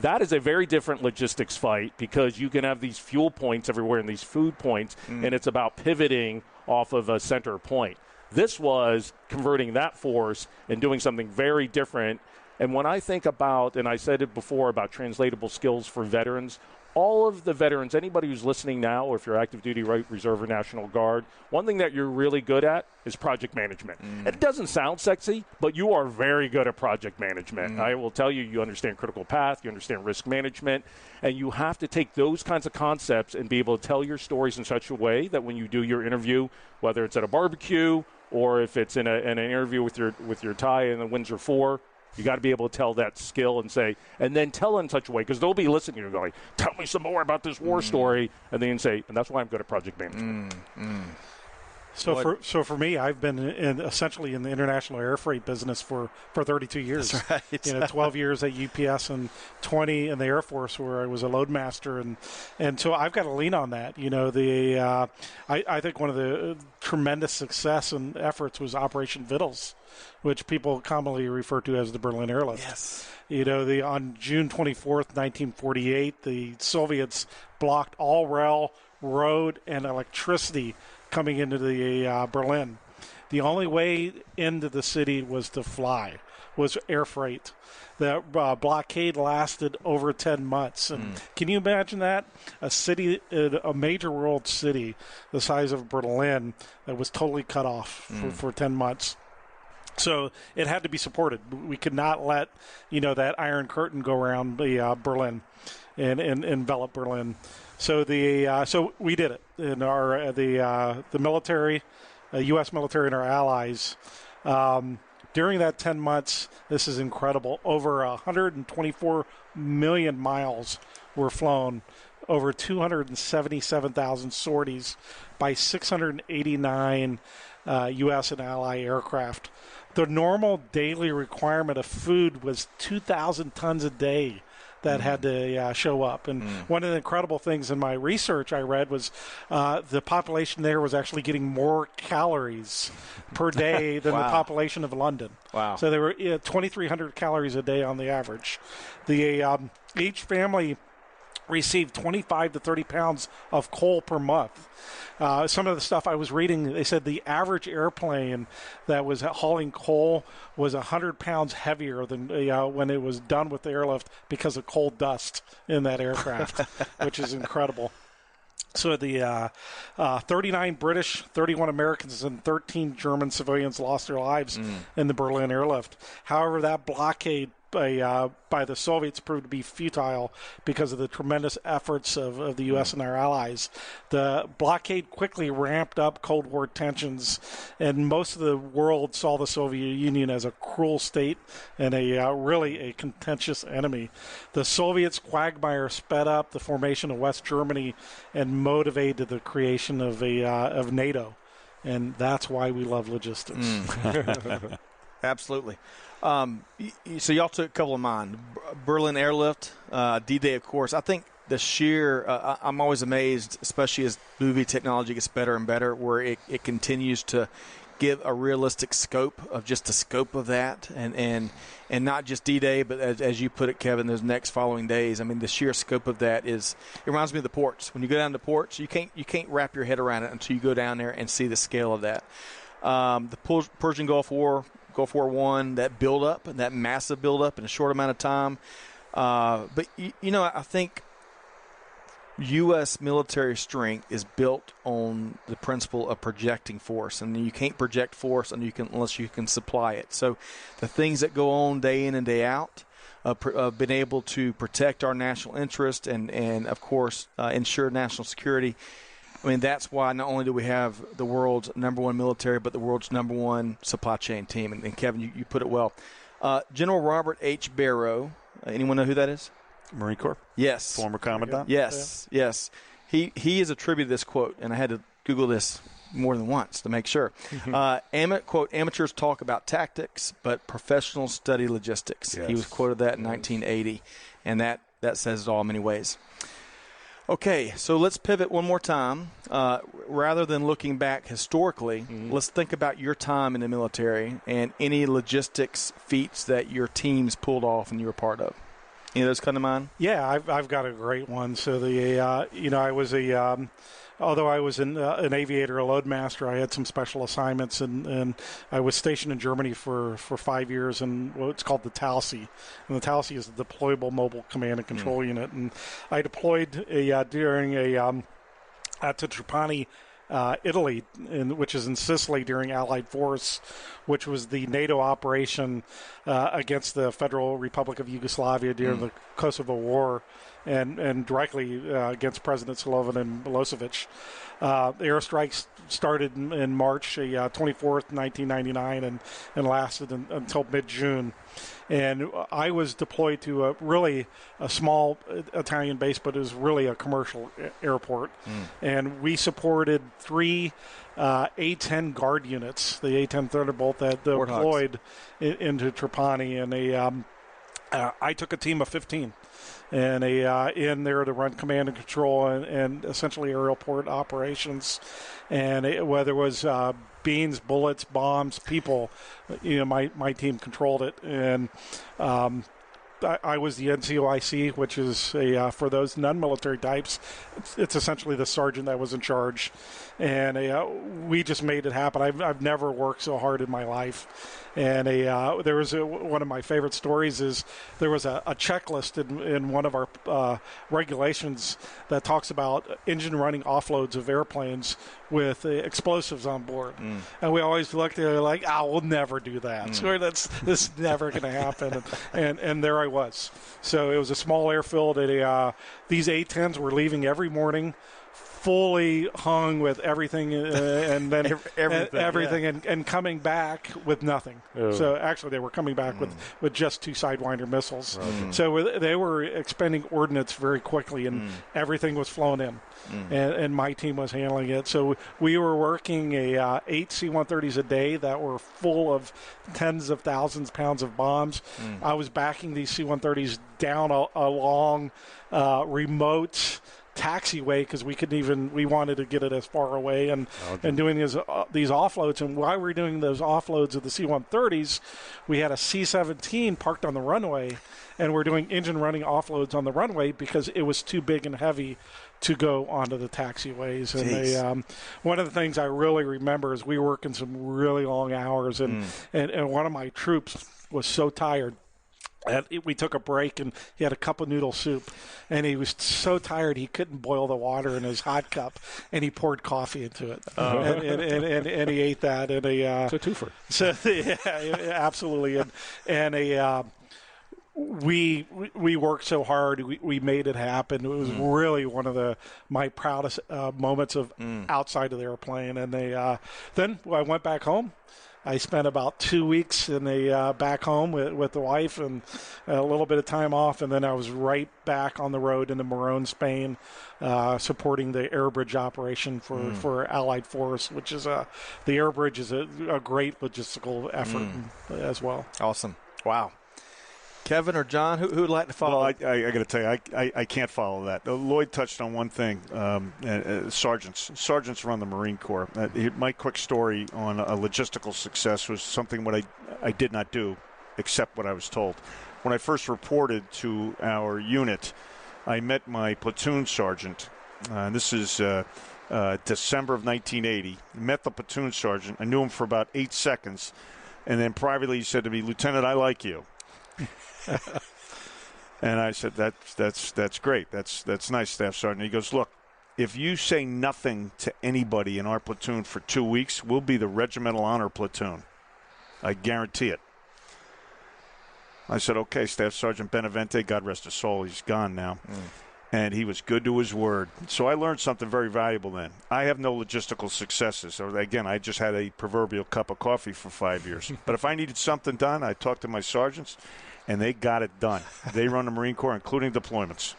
that is a very different logistics fight, because you can have these fuel points everywhere and these food points, and it's about pivoting off of a center point. This was converting that force and doing something very different. And when I think about, and I said it before about translatable skills for veterans, all of the veterans, anybody who's listening now, or if you're active duty, right, reserve, or National Guard, one thing that you're really good at is project management. It doesn't sound sexy, but you are very good at project management. I will tell you, you understand critical path, you understand risk management, and you have to take those kinds of concepts and be able to tell your stories in such a way that when you do your interview, whether it's at a barbecue or if it's in an interview with your tie in the Windsor 4, you got to be able to tell that skill and say, and then tell in such a way, because they'll be listening to you going, tell me some more about this war story, and then you can say, and that's why I'm good at project management. So for me, I've been essentially in the international air freight business for 32 years. That's right. 12 years at UPS and 20 in the Air Force where I was a load master, and so I've got to lean on that. I think one of the tremendous success and efforts was Operation VETLANTA, which people commonly refer to as the Berlin Airlift. Yes. On June 24th, 1948, the Soviets blocked all rail, road, and electricity coming into the Berlin. The only way into the city was to fly, was air freight. The blockade lasted over 10 months. And can you imagine that? A city, a major world city the size of Berlin, that was totally cut off for 10 months. So it had to be supported. We could not let that Iron Curtain go around the Berlin and envelop Berlin. So so we did it. In the military, U.S. military, and our allies. During that 10 months, this is incredible. Over 124 million miles were flown. Over 277,000 sorties by 689 U.S. and ally aircraft. The normal daily requirement of food was 2,000 tons a day that had to show up. And one of the incredible things in my research I read was the population there was actually getting more calories per day than the population of London. Wow. So they were 2,300 calories a day on the average. Each family received 25 to 30 pounds of coal per month. Some of the stuff I was reading, they said the average airplane that was hauling coal was 100 pounds heavier than when it was done with the airlift because of coal dust in that aircraft, which is incredible. So the 39 British, 31 Americans, and 13 German civilians lost their lives in the Berlin Airlift. However, that blockade by the Soviets proved to be futile because of the tremendous efforts of the U.S. and our allies. The blockade quickly ramped up Cold War tensions, and most of the world saw the Soviet Union as a cruel state and really a contentious enemy. The Soviets' quagmire sped up the formation of West Germany and motivated the creation of NATO, and that's why we love logistics. Absolutely. So y'all took a couple of mine. Berlin Airlift, D-Day, of course. I think the sheer I'm always amazed, especially as movie technology gets better and better, where it continues to give a realistic scope of just the scope of that, and not just D-Day, but as you put it, Kevin, those next following days. I mean, the sheer scope of that it reminds me of the ports. When you go down to the ports, you can't wrap your head around it until you go down there and see the scale of that. The Persian Gulf War I, that build-up, that massive build-up in a short amount of time. But, I think U.S. military strength is built on the principle of projecting force, and you can't project force unless you can supply it. So the things that go on day in and day out, been able to protect our national interest and of course, ensure national security. I mean, that's why not only do we have the world's number one military, but the world's number one supply chain team. And Kevin, you put it well. General Robert H. Barrow, anyone know who that is? Marine Corps? Yes. Former commandant? Yes. He is attributed this quote, and I had to Google this more than once to make sure. Quote, amateurs talk about tactics, but professionals study logistics. Yes. He was quoted that in 1980, and that says it all in many ways. Okay, so let's pivot one more time. Rather than looking back historically, let's think about your time in the military and any logistics feats that your teams pulled off and you were part of. Any of those come to mind? Yeah, I've got a great one. So I was although I was an aviator, a load master, I had some special assignments, and I was stationed in Germany for 5 years in what's called the TALSI. And the TALSI is the Deployable Mobile Command and Control Unit. And I deployed to Trapani, Italy, which is in Sicily, during Allied Force, which was the NATO operation against the Federal Republic of Yugoslavia during the Kosovo War. and directly against President Sullivan and Milosevic. The airstrikes started in March 24th, 1999, and lasted until mid-June. And I was deployed to a small Italian base, but it was really a commercial airport. And we supported 3 A-10 guard units, the A-10 Thunderbolt that deployed into Trapani. And I took a team of 15. And in there to run command and control and essentially aerial port operations. And whether it was beans, bullets, bombs, people, my team controlled it. And I was the NCOIC, which is for those non-military types, it's essentially the sergeant that was in charge. And we just made it happen. I've never worked so hard in my life. And there was one of my favorite stories is there was a checklist in one of our regulations that talks about engine running offloads of airplanes with explosives on board. And we always looked at it like, we'll never do that. So this is never going to happen. And there I was. So it was a small airfield. These A-10s were leaving every morning, fully hung with everything, and then everything, and coming back with nothing. So actually, they were coming back with just 2 Sidewinder missiles. So they were expending ordnance very quickly, and everything was flown in, and my team was handling it. So we were working 8 C-130s a day that were full of tens of thousands of pounds of bombs. I was backing these C-130s down a long, remote taxiway because we wanted to get it as far away and doing these offloads. And while we were doing those offloads of the C-130s, we had a C-17 parked on the runway, and we're doing engine running offloads on the runway because it was too big and heavy to go onto the taxiways. And one of the things I really remember is we were working some really long hours, and one of my troops was so tired. We took a break, and he had a cup of noodle soup, and he was so tired he couldn't boil the water in his hot cup, and he poured coffee into it, and he ate that. And it's a twofer. So yeah, absolutely, and we worked so hard. We made it happen. It was really one of my proudest moments of outside of the airplane. And then I went back home. I spent about 2 weeks back home with the wife and a little bit of time off, and then I was right back on the road into Morón, Spain, supporting the air bridge operation for Allied Force, which is the air bridge is a great logistical effort as well. Awesome. Wow. Kevin or John, who would like to follow? Well, I got to tell you, I can't follow that. Lloyd touched on one thing, sergeants. Sergeants run the Marine Corps. My quick story on a logistical success was something what I did not do, except what I was told. When I first reported to our unit, I met my platoon sergeant. This is December of 1980. Met the platoon sergeant. I knew him for about 8 seconds. And then privately he said to me, "Lieutenant, I like you." And I said, that's great. That's nice, Staff Sergeant. He goes, "Look, if you say nothing to anybody in our platoon for 2 weeks, we'll be the Regimental Honor Platoon. I guarantee it." I said, "Okay, Staff Sergeant Benavente, God rest his soul, he's gone now." And he was good to his word. So I learned something very valuable then. I have no logistical successes. So again, I just had a proverbial cup of coffee for 5 years. But if I needed something done, I talked to my sergeants, and they got it done. They run the Marine Corps, including deployments.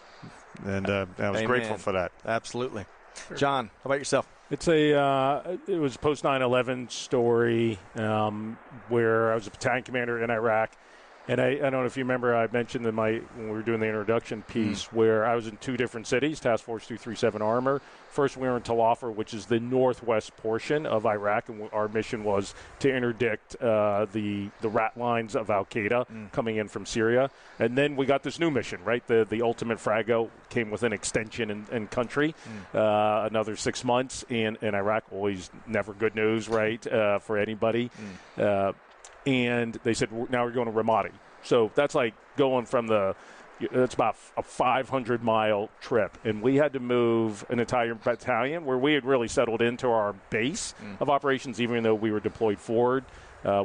And I was grateful for that. Absolutely. John, how about yourself? It was post 9/11 story where I was a battalion commander in Iraq. And I don't know if you remember, I mentioned when we were doing the introduction piece where I was in 2 different cities, Task Force 237 Armor. First, we were in Tal Afar, which is the northwest portion of Iraq, and our mission was to interdict the rat lines of Al-Qaeda coming in from Syria. And then we got this new mission, right? The ultimate Frago came with an extension in country, another 6 months, and Iraq, always never good news, right, for anybody. And they said, now we're going to Ramadi. So that's like going from it's about a 500-mile trip. And we had to move an entire battalion where we had really settled into our base of operations, even though we were deployed forward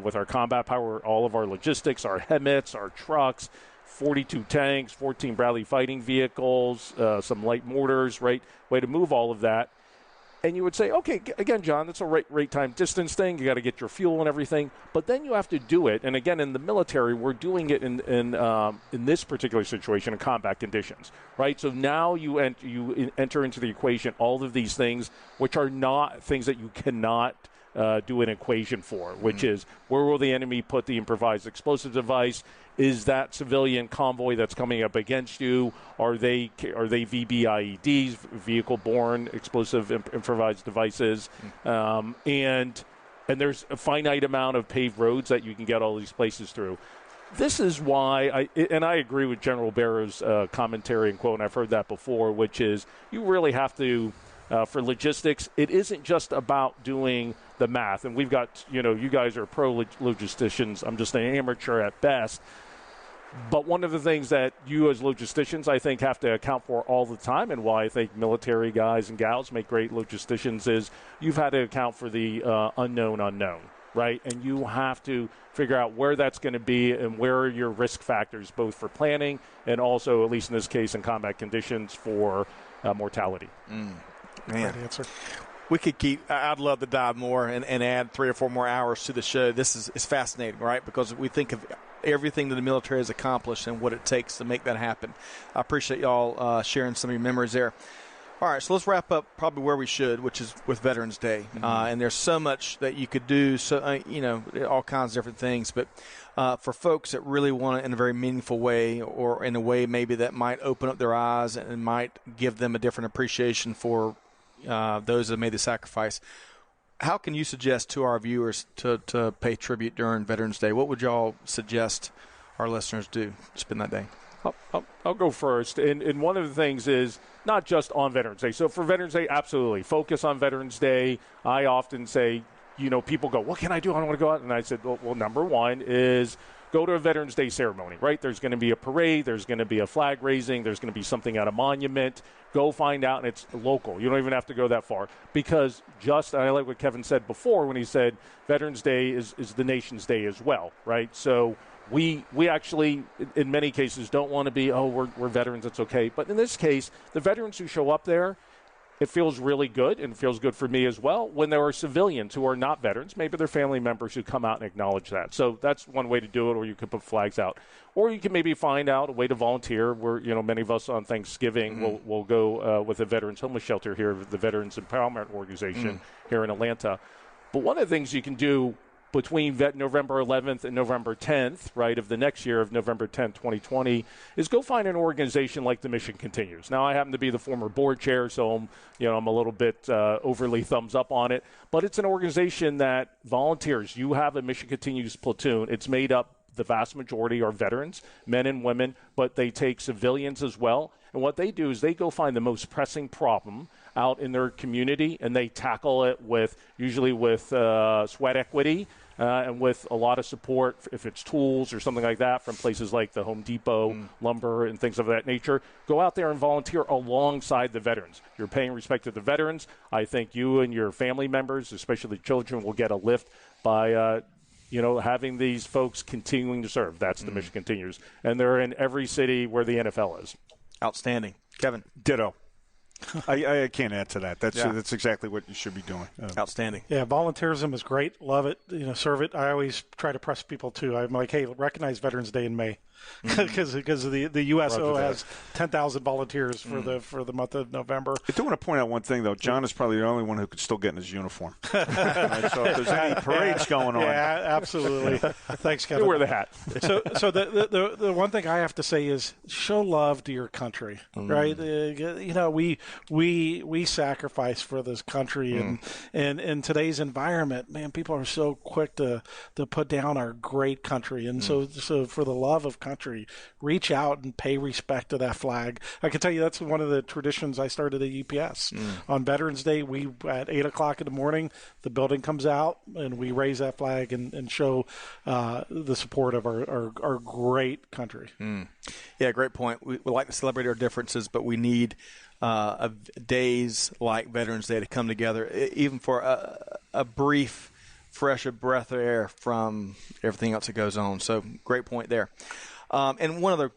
with our combat power, all of our logistics, our HEMITs, our trucks, 42 tanks, 14 Bradley fighting vehicles, some light mortars, right? Way to move all of that. And you would say, okay, again, John, that's a rate time distance thing. You got to get your fuel and everything. But then you have to do it. And again, in the military, we're doing it in this particular situation in combat conditions, right? So now you enter into the equation all of these things, which are not things that you cannot do an equation for, which is where will the enemy put the improvised explosive device? Is that civilian convoy that's coming up against you? Are they VBIEDs, vehicle-borne explosive improvised devices? And there's a finite amount of paved roads that you can get all these places through. This is why I agree with General Barrow's commentary and quote, and I've heard that before, which is you really have to, for logistics, it isn't just about doing the math. And we've got, you guys are pro logisticians. I'm just an amateur at best. But one of the things that you as logisticians, I think, have to account for all the time, and why I think military guys and gals make great logisticians, is you've had to account for the unknown, right? And you have to figure out where that's going to be and where are your risk factors, both for planning and also, at least in this case, in combat conditions, for mortality. Man. Great answer. We could keep. I'd love to dive more and add 3 or 4 more hours to the show. This is fascinating, right? Because we think of everything that the military has accomplished and what it takes to make that happen. I appreciate y'all sharing some of your memories there. All right, so let's wrap up probably where we should, which is with Veterans Day. And there's so much that you could do, so all kinds of different things. But for folks that really want it in a very meaningful way, or in a way maybe that might open up their eyes and might give them a different appreciation for those that made the sacrifice, how can you suggest to our viewers to pay tribute during Veterans Day? What would y'all suggest our listeners do to spend that day? I'll go first. And one of the things is not just on Veterans Day. So for Veterans Day, absolutely. Focus on Veterans Day. I often say, people go, what can I do? I don't want to go out. And I said, well, number one is go to a Veterans Day ceremony, right? There's going to be a parade. There's going to be a flag raising. There's going to be something at a monument. Go find out, and it's local. You don't even have to go that far, because I like what Kevin said before when he said Veterans Day is the nation's day as well, right? So we actually, in many cases, don't want to be, we're veterans, it's okay. But in this case, the veterans who show up there, it feels really good, and it feels good for me as well, when there are civilians who are not veterans, maybe they're family members, who come out and acknowledge that. So that's one way to do it, or you could put flags out. Or you can maybe find out a way to volunteer, where many of us on Thanksgiving will go with a Veterans Homeless Shelter here, the Veterans Empowerment Organization here in Atlanta. But one of the things you can do between November 11th and November 10th, right, of the next year, of November 10th, 2020, is go find an organization like the Mission Continues. Now, I happen to be the former board chair, so I'm a little bit overly thumbs up on it. But it's an organization that volunteers. You have a Mission Continues platoon. It's made up, the vast majority are veterans, men and women, but they take civilians as well. And what they do is they go find the most pressing problem out in their community, and they tackle it usually with sweat equity and with a lot of support, if it's tools or something like that, from places like the Home Depot, lumber, and things of that nature. Go out there and volunteer alongside the veterans. You're paying respect to the veterans. I think you and your family members, especially children, will get a lift by having these folks continuing to serve. That's the Mission Continues. And they're in every city where the NFL is. Outstanding. Kevin? Ditto. I can't add to that. That's exactly what you should be doing. Outstanding. Yeah, volunteerism is great. Love it. Serve it. I always try to press people too. I'm like, hey, recognize Veterans Day in May, because the USO has 10,000 volunteers for the month of November. I do want to point out one thing though. John is probably the only one who could still get in his uniform. Right, so if there's any parades going on, yeah, absolutely. Thanks, Kevin. You wear the hat. So the one thing I have to say is show love to your country, right? We sacrifice for this country, and in today's environment, man, people are so quick to put down our great country, and so for the love of country, reach out and pay respect to that flag. I can tell you that's one of the traditions I started at UPS. On Veterans Day, we at 8:00 in the morning, the building comes out and we raise that flag and show the support of our great country. Yeah, great point. We like to celebrate our differences, but we need days like Veterans Day to come together, even for a brief, fresh breath of air from everything else that goes on. So great point there. And one other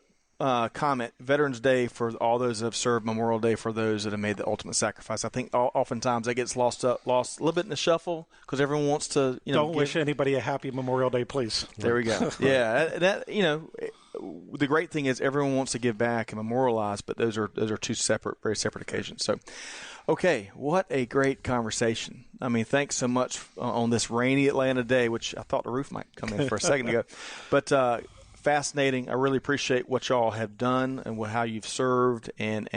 comment, Veterans Day for all those that have served, Memorial Day for those that have made the ultimate sacrifice. I think oftentimes that gets lost a little bit in the shuffle because everyone wants to, Don't wish anybody a happy Memorial Day, please. There we go. Yeah, the great thing is everyone wants to give back and memorialize, but those are two very separate occasions. So, okay, what a great conversation. I mean, thanks so much on this rainy Atlanta day, which I thought the roof might come in for a second ago, but fascinating. I really appreciate what y'all have done and how you've served, and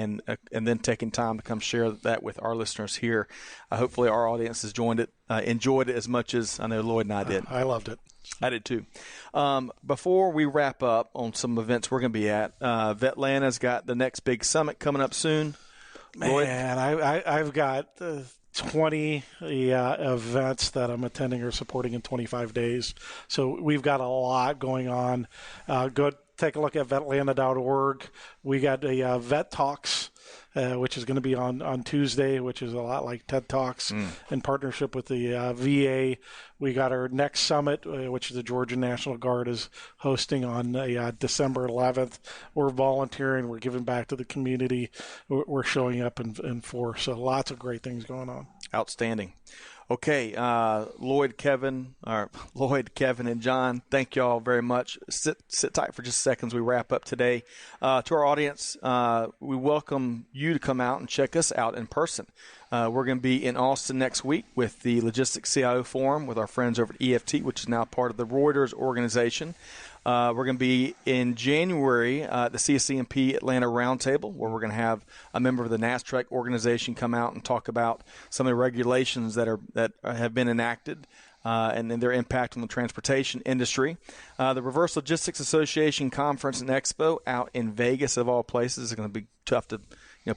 then taking time to come share that with our listeners here. Hopefully, our audience has enjoyed it as much as I know Lloyd and I did. I loved it. I did too. Before we wrap up on some events we're going to be at, VETLANTA's got the next big summit coming up soon. Lloyd? Man, I've got 20 events that I'm attending or supporting in 25 days. So we've got a lot going on. Go take a look at vetlanta.org. We got a Vet Talks, which is going to be on Tuesday, which is a lot like TED Talks in partnership with the VA. We got our next summit, which the Georgia National Guard is hosting on December 11th. We're volunteering. We're giving back to the community. We're showing up in force. So lots of great things going on. Outstanding. Okay, Lloyd, Kevin, and John, thank you all very much. Sit tight for just a second as we wrap up today. To our audience, we welcome you to come out and check us out in person. We're going to be in Austin next week with the Logistics CIO Forum with our friends over at EFT, which is now part of the Reuters organization. We're going to be in January at the CSCMP Atlanta Roundtable, where we're going to have a member of the NASTRAC organization come out and talk about some of the regulations that have been enacted and their impact on the transportation industry. The Reverse Logistics Association Conference and Expo out in Vegas, of all places, is going to be tough to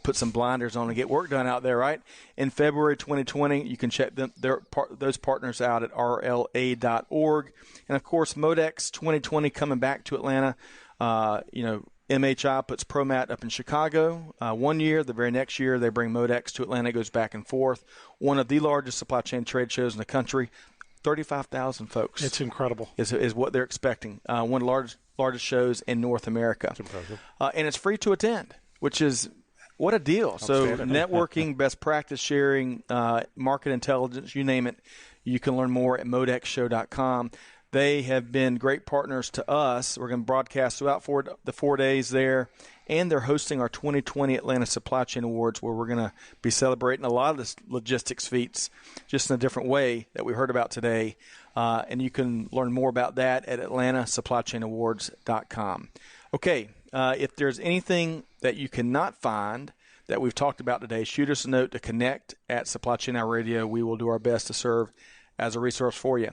put some blinders on and get work done out there, right? In February 2020, you can check those partners out at rla.org. And, of course, MODEX 2020 coming back to Atlanta. MHI puts ProMat up in Chicago 1 year. The very next year, they bring MODEX to Atlanta. It goes back and forth. One of the largest supply chain trade shows in the country. 35,000 folks. It's incredible. Is what they're expecting. One of the largest shows in North America. That's impressive. And it's free to attend, which is – what a deal. So networking, best practice sharing, market intelligence, you name it, you can learn more at modexshow.com. They have been great partners to us. We're going to broadcast throughout the 4 days there, and they're hosting our 2020 Atlanta Supply Chain Awards, where we're going to be celebrating a lot of the logistics feats just in a different way that we heard about today. And you can learn more about that at atlantasupplychainawards.com. Okay. If there's anything that you cannot find that we've talked about today, shoot us a note to connect at Supply Chain Now Radio. We will do our best to serve as a resource for you.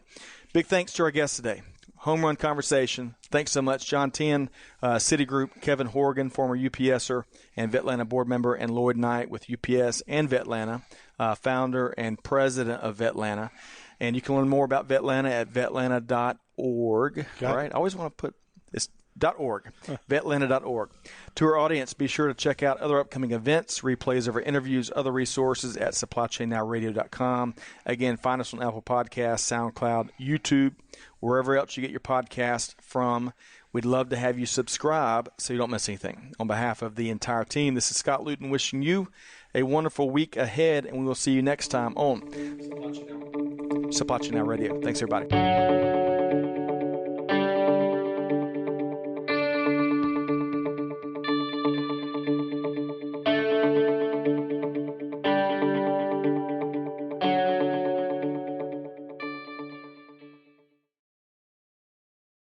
Big thanks to our guests today. Home run conversation. Thanks so much, John Tien, Citigroup, Kevin Horgan, former UPSer and VETLANTA board member, and Lloyd Knight with UPS and VETLANTA, founder and president of VETLANTA. And you can learn more about VETLANTA at vetlanta.org. All right. I always want to put this .org, vetlanta.org. To our audience, be sure to check out other upcoming events, replays of our interviews, other resources at supplychainnowradio.com. Again, find us on Apple Podcasts, SoundCloud, YouTube, wherever else you get your podcast from. We'd love to have you subscribe so you don't miss anything. On behalf of the entire team, this is Scott Luton wishing you a wonderful week ahead, and we will see you next time on Supply Chain Now Radio. Thanks, everybody.